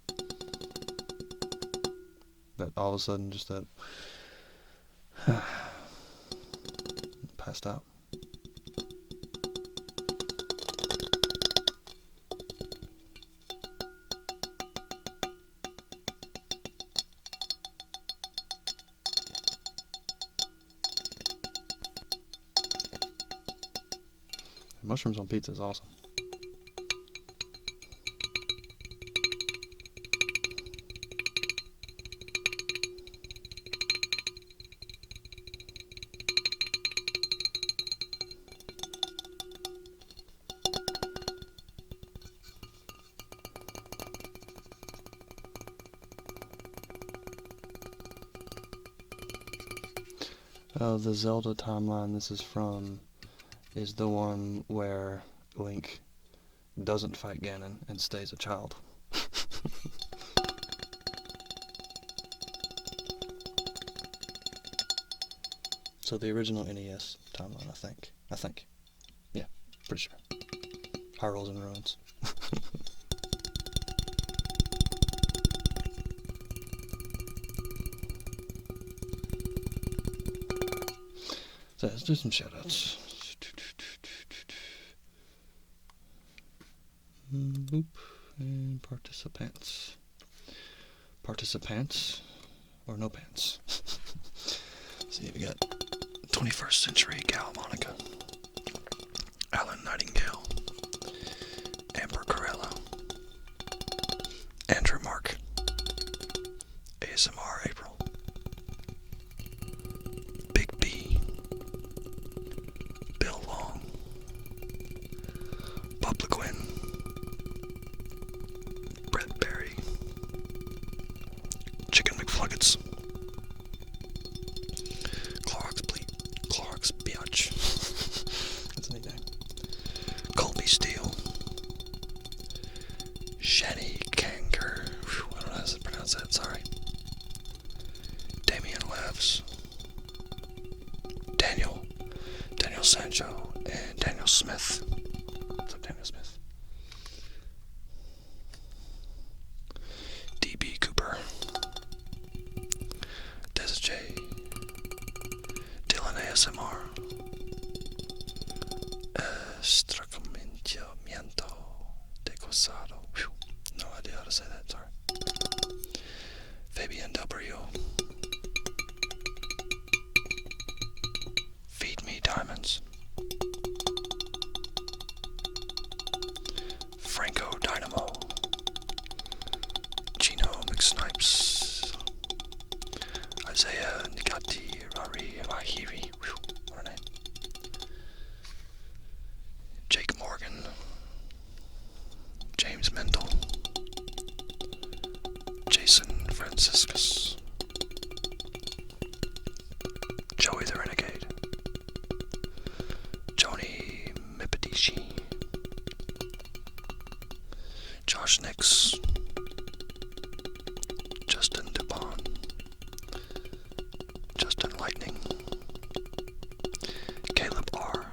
But all of a sudden, just that passed out. Mushrooms on pizza is awesome. The Zelda timeline this is from is the one where Link doesn't fight Ganon and stays a child. So the original NES timeline, I think. Yeah, pretty sure. Hyrule's in ruins. So let's do some shoutouts. Boop. And participants. Participants or no pants. See, we got 21st Century Gal Monica, Alan Nightingale, Amber Corella, Andrew Mark, ASMR April, Big B, Bill Long, Bob LeGuin, Brett Berry, Chicken McFluggets, Clark's Biatch. That's a nickname. Colby Steele, Shani Kanker. I don't know how to pronounce that, sorry. Damian Levs, Daniel Sancho, and Daniel Smith. What's up, Daniel Smith? DB Cooper, Des J, Dylan ASMR, Estracamiento de Cosado. No idea how to say that, sorry. Fabian W. Feed Me Diamonds. Franco Dynamo. Gino McSnipes. Isaiah Nigati Rari Mahiri. What a name. Jake Morgan. James Mendel. Jason Franciscus. Joey the Renegade. Joni Mipadishi. Josh Nix. Justin Dupont. Justin Lightning. Caleb R.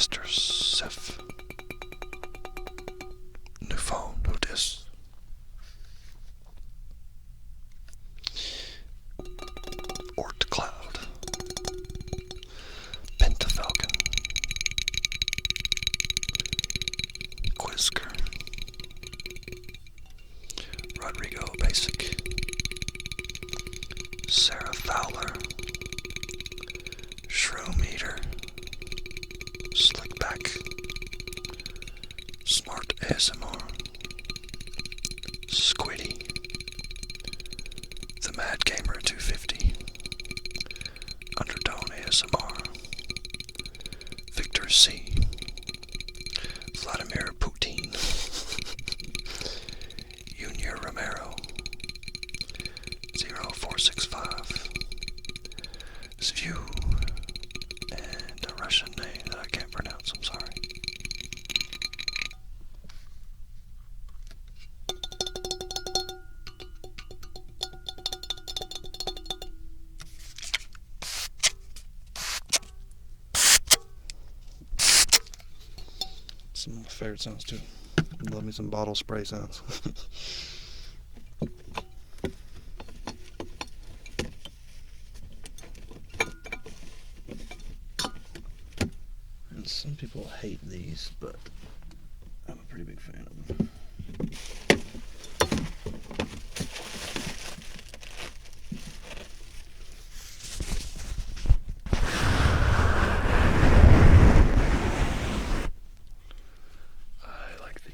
Mr. Sif. New phone, who dis? Ort Cloud. Pentafalcon. Quizker. Rodrigo Basic. Sarah Fowler. Shroom Eater. Slickback. Smart ASMR. Squiddy. The Mad Gamer 250. Undertone ASMR. Victor C. Vladimir Putin. Junior Romero. 0465. Zvu. And a Russian name that I can't pronounce, I'm sorry. Some of my favorite sounds too. Love me some bottle spray sounds. And some people hate these, but I'm a pretty big fan of them. I like these.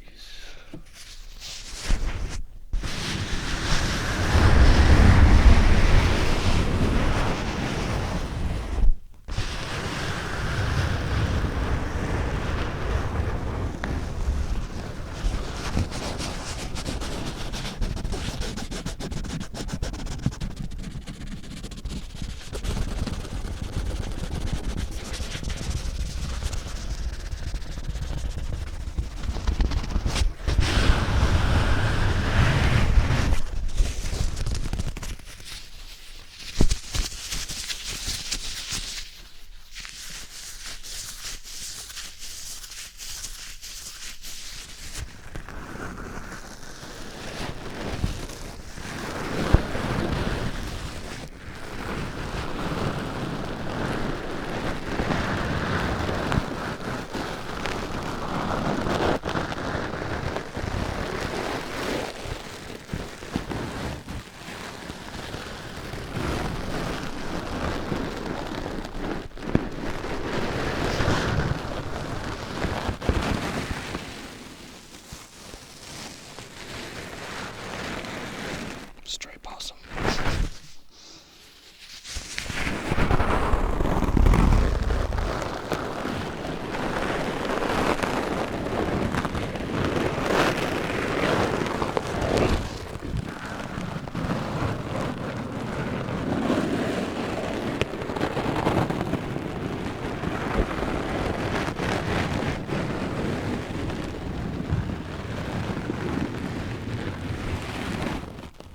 Stray possum.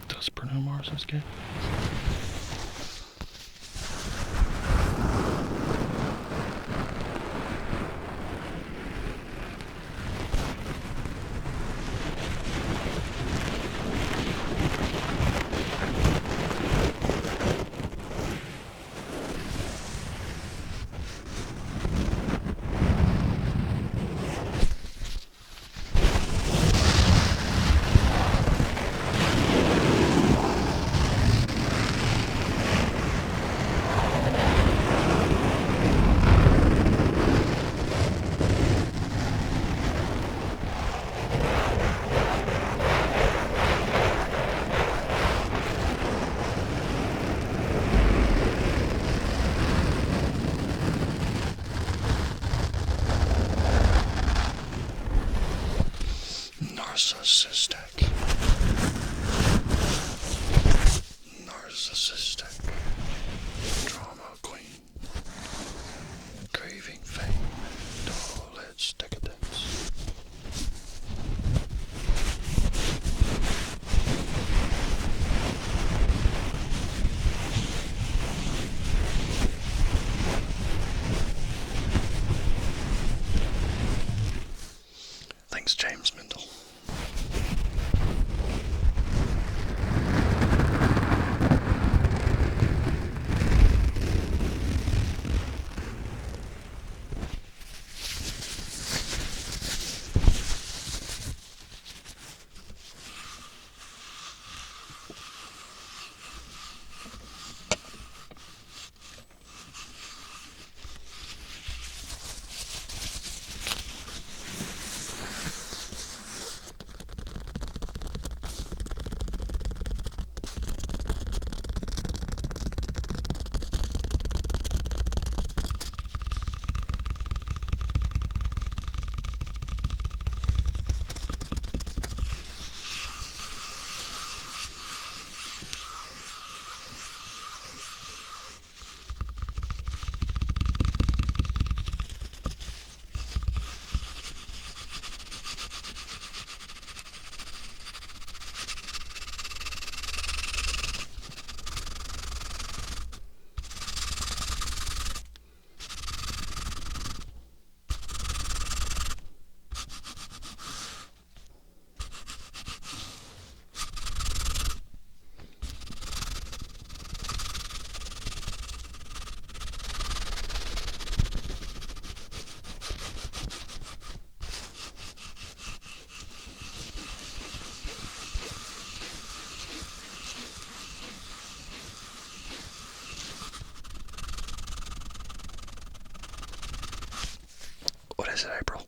Does Bruno Mars is good? Narcissistic. Narcissistic. Drama queen. Craving fame and all its decadence. name's James Mendel. What is it, April?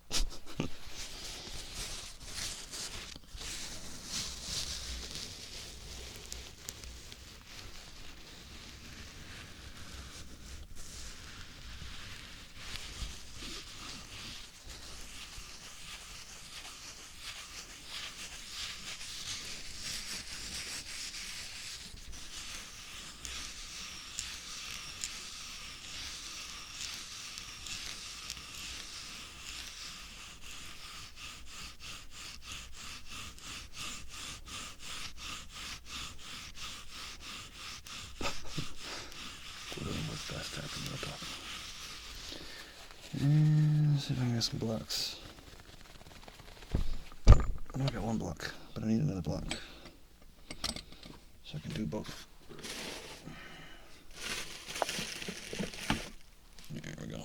Best tapping real talk. And let's see if I can get some blocks. I know I got one block, but I need another block. So I can do both. There we go.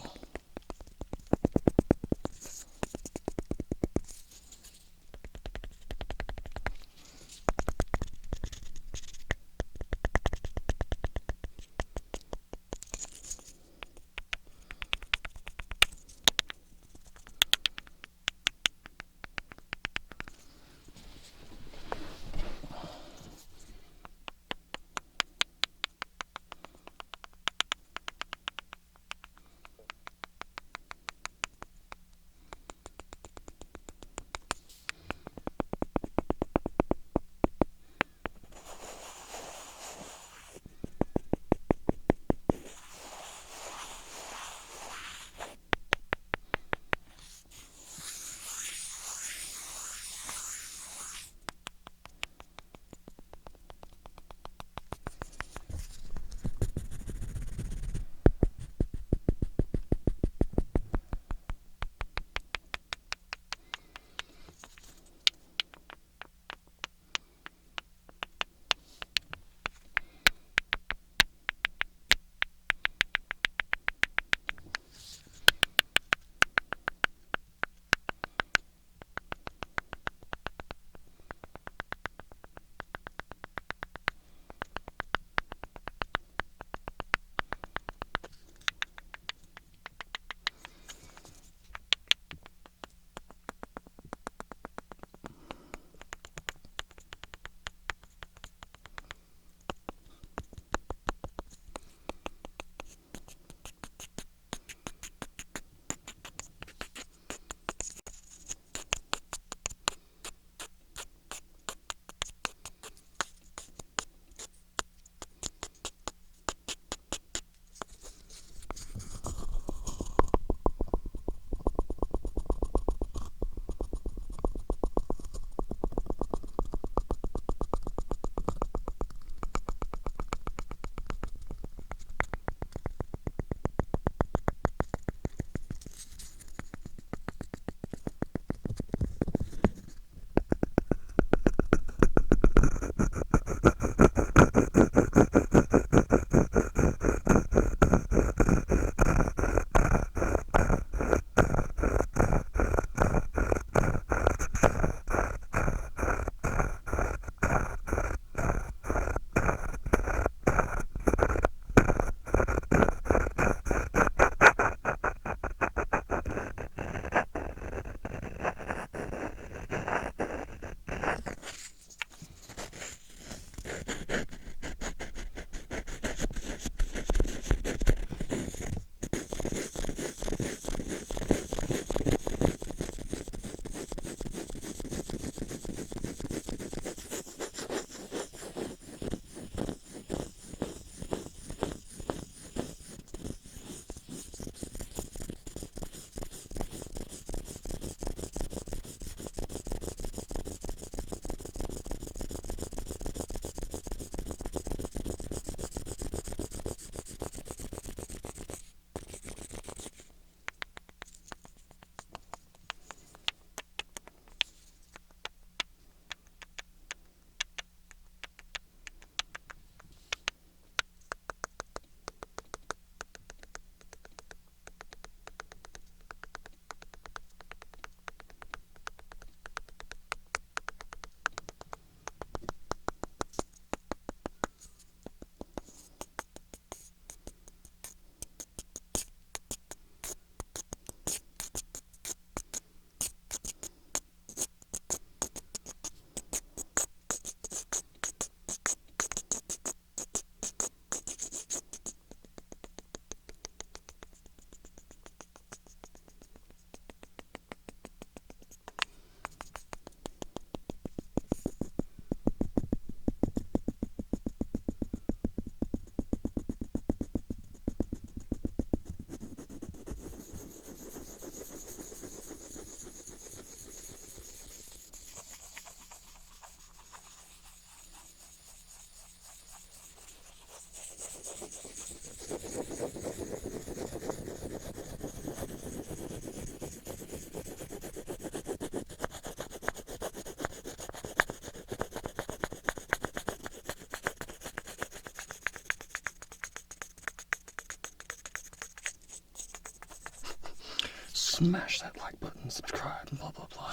smash that like button, subscribe, and blah blah blah.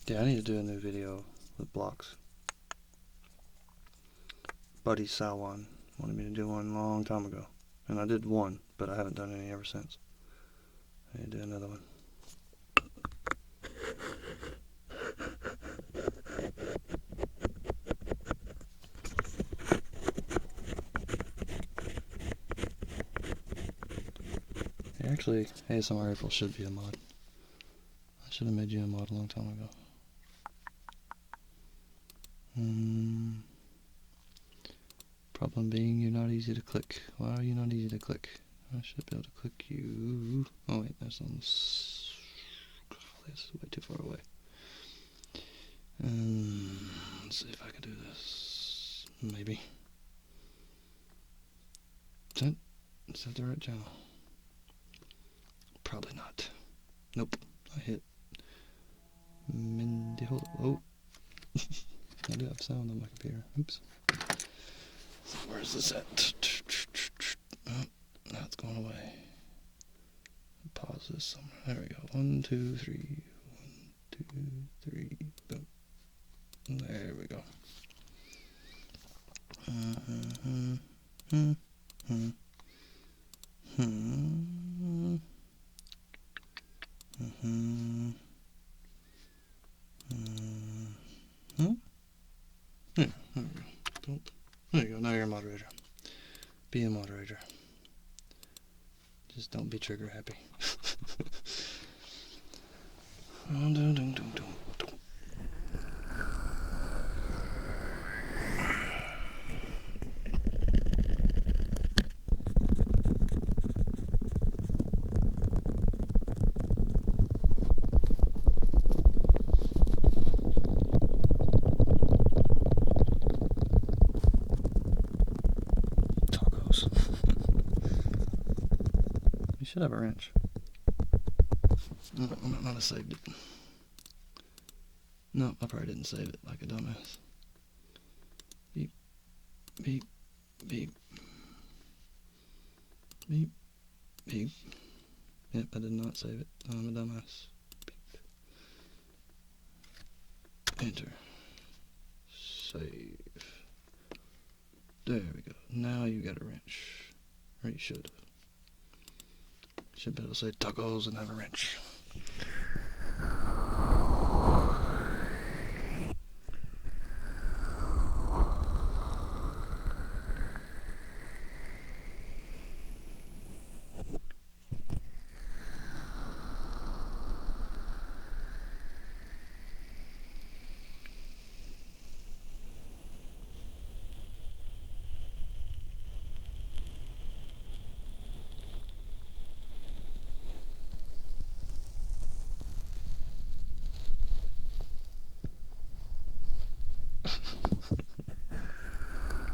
Yeah, I need to do a new video with blocks. Buddy Salwan wanted me to do one a long time ago, and I did one, but I haven't done any ever since. I need to do another one. Actually, ASMR April should be a mod. I should have made you a mod a long time ago. Problem being, you're not easy to click. Why are you not easy to click? I should be able to click you. Oh wait, that's on this. This is way too far away. Let's see if I can do this. Maybe. Is that the right channel? Probably not. Nope. I hit Mindy. Hold up. Oh. I do have sound on my computer. Oops. So where's this at? Oh, now it's going away. Pause this somewhere. There we go. 1, 2, 3. 1, 2, 3. Boom. There we go. Yeah, there we go. There you go. Now you're a moderator. Be a moderator. Just don't be trigger happy. Tacos. You should have a wrench. No, I might not have saved it. No, I probably didn't save it like a dumbass. Beep, beep, beep, beep, beep. Yep, I did not save it. I'm a dumbass. Beep. Enter. Save. There we go. Now you got a wrench. Or you should. Should be able to say tacos and have a wrench.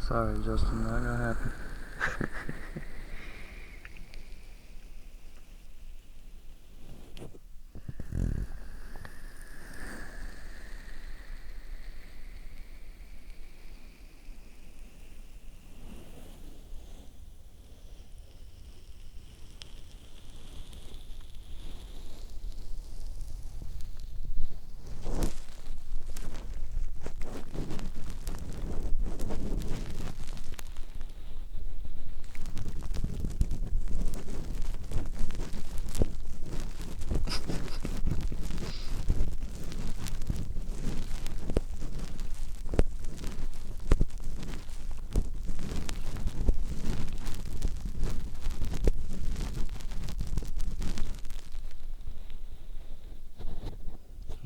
Sorry, Justin, not gonna happen.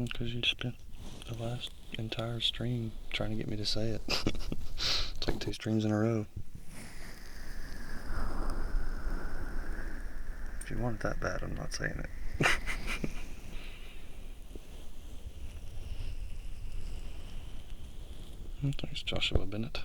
Because you spent the last entire stream trying to get me to say it. It's like 2 streams in a row. If you want it that bad, I'm not saying it. Thanks, Joshua Bennett.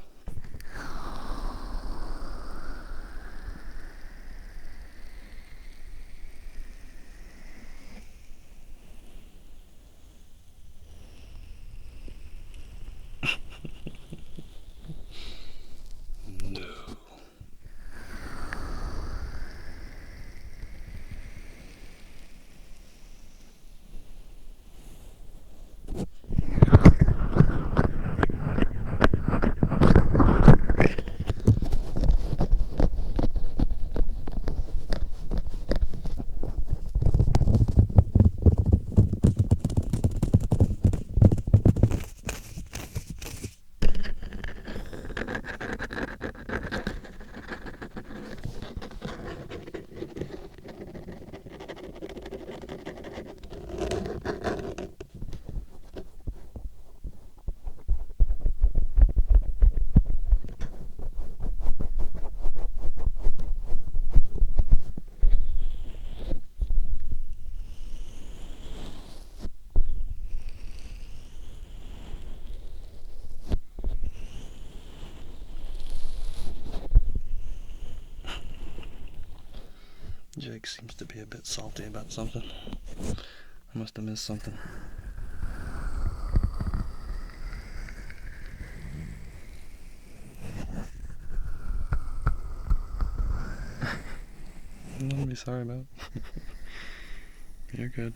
Jake seems to be a bit salty about something. I must have missed something. Nothing to be sorry about. You're good.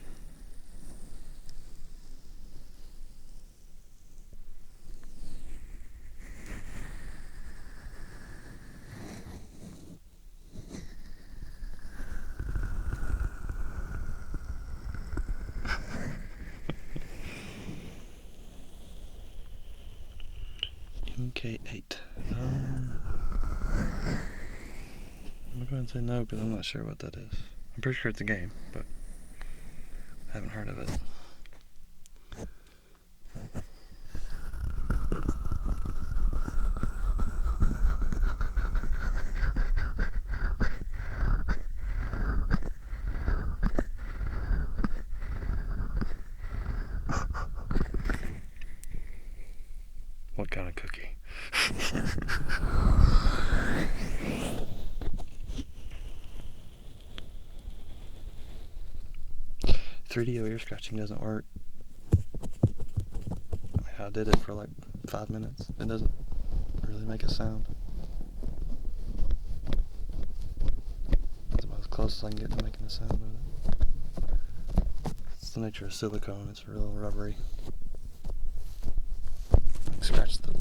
MK8. I'm gonna go ahead and say no because I'm not sure what that is. I'm pretty sure it's a game, but I haven't heard of it. What kind of cookie? 3DO ear scratching doesn't work. I did it for like 5 minutes. It doesn't really make a sound. It's about as close as I can get to making a sound with it. It's the nature of silicone. It's real rubbery. Scratch the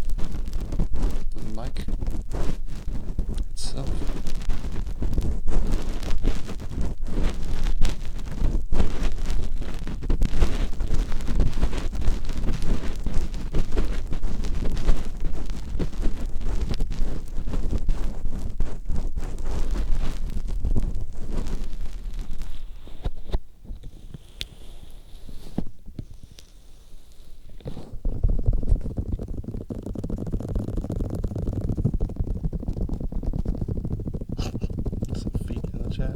mic itself. Some feet in the chat.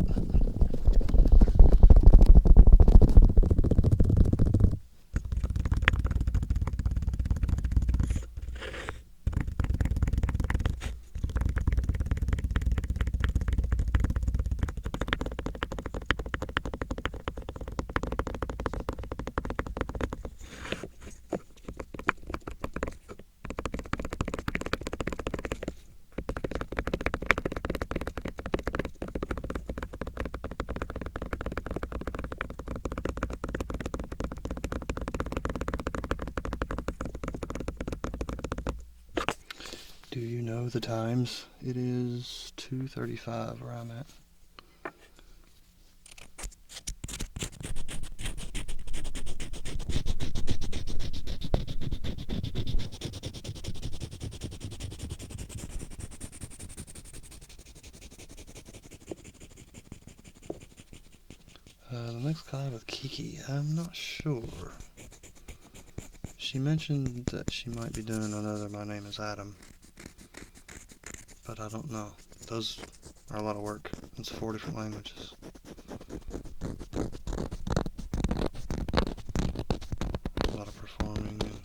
Do you know the times? It is 2:35 where I'm at. The next collab with Kiki, I'm not sure. She mentioned that she might be doing another My Name is Adam, but I don't know. Those are a lot of work. It's 4 different languages. A lot of performing and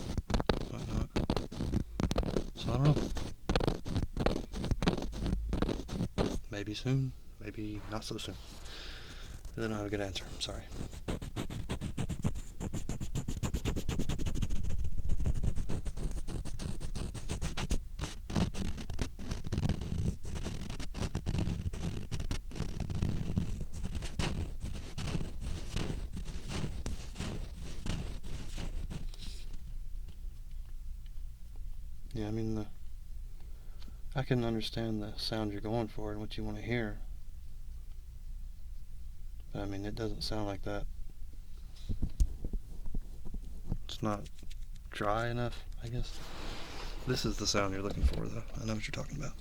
whatnot. So I don't know. Maybe soon, maybe not so soon. I don't have a good answer. I'm sorry. Yeah, I mean, I can understand the sound you're going for and what you want to hear. But I mean, it doesn't sound like that. It's not dry enough, I guess. This is the sound you're looking for, though. I know what you're talking about.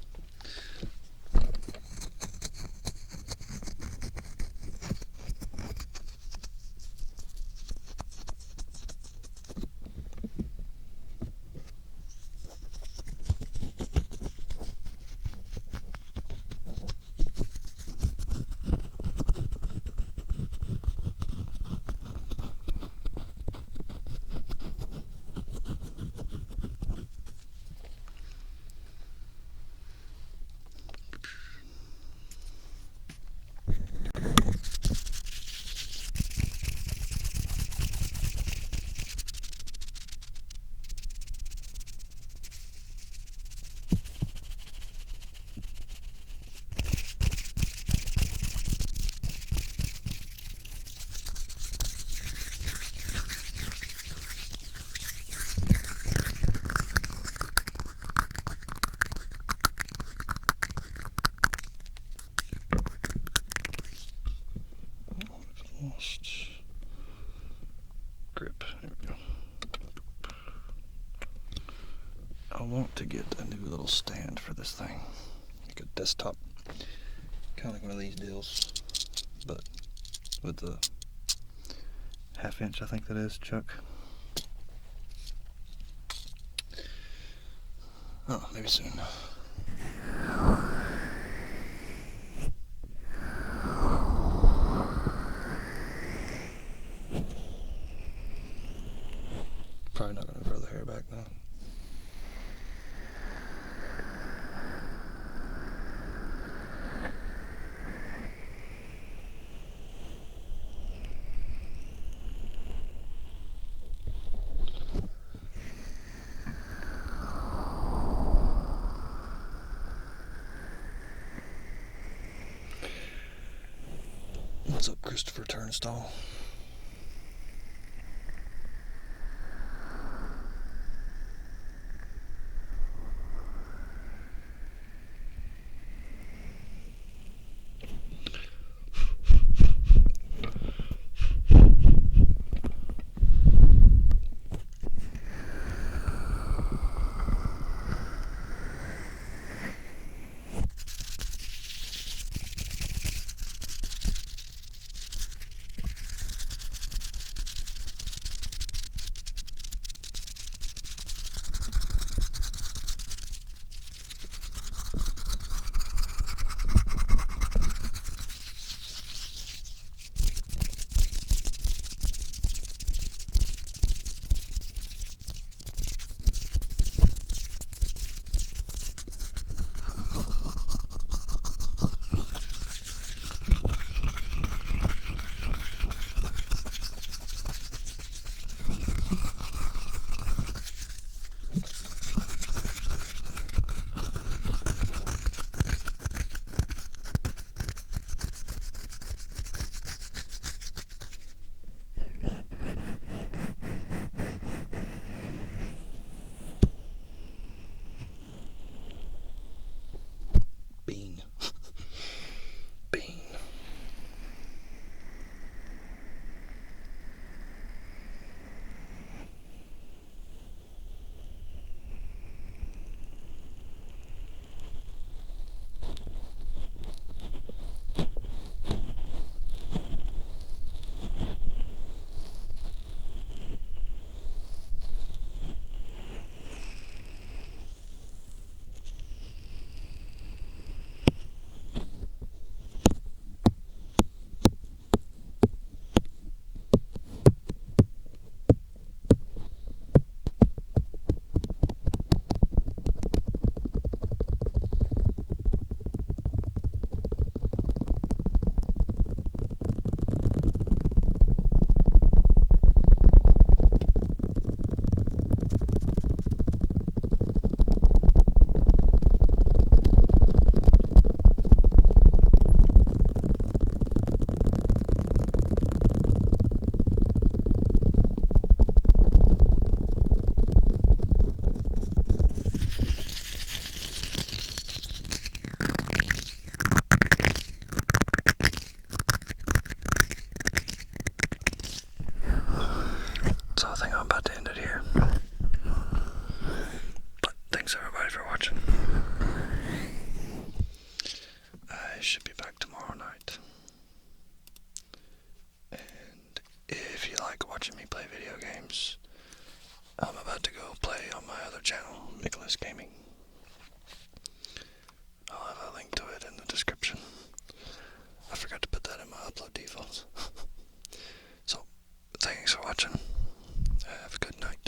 want to get a new little stand for this thing, like a desktop, kind of like one of these deals, but with the 1/2 inch, I think that is, chuck. Oh, maybe soon. Probably not going to grow the hair back though. What's up, Christopher Turnstall? Bean. Bean. So I think I'm about to end it here. But thanks everybody for watching. I should be back tomorrow night. And if you like watching me play video games, I'm about to go play on my other channel, Nicholas Gaming. I'll have a link to it in the description. I forgot to put that in my upload defaults. So, thanks for watching. Have a good night.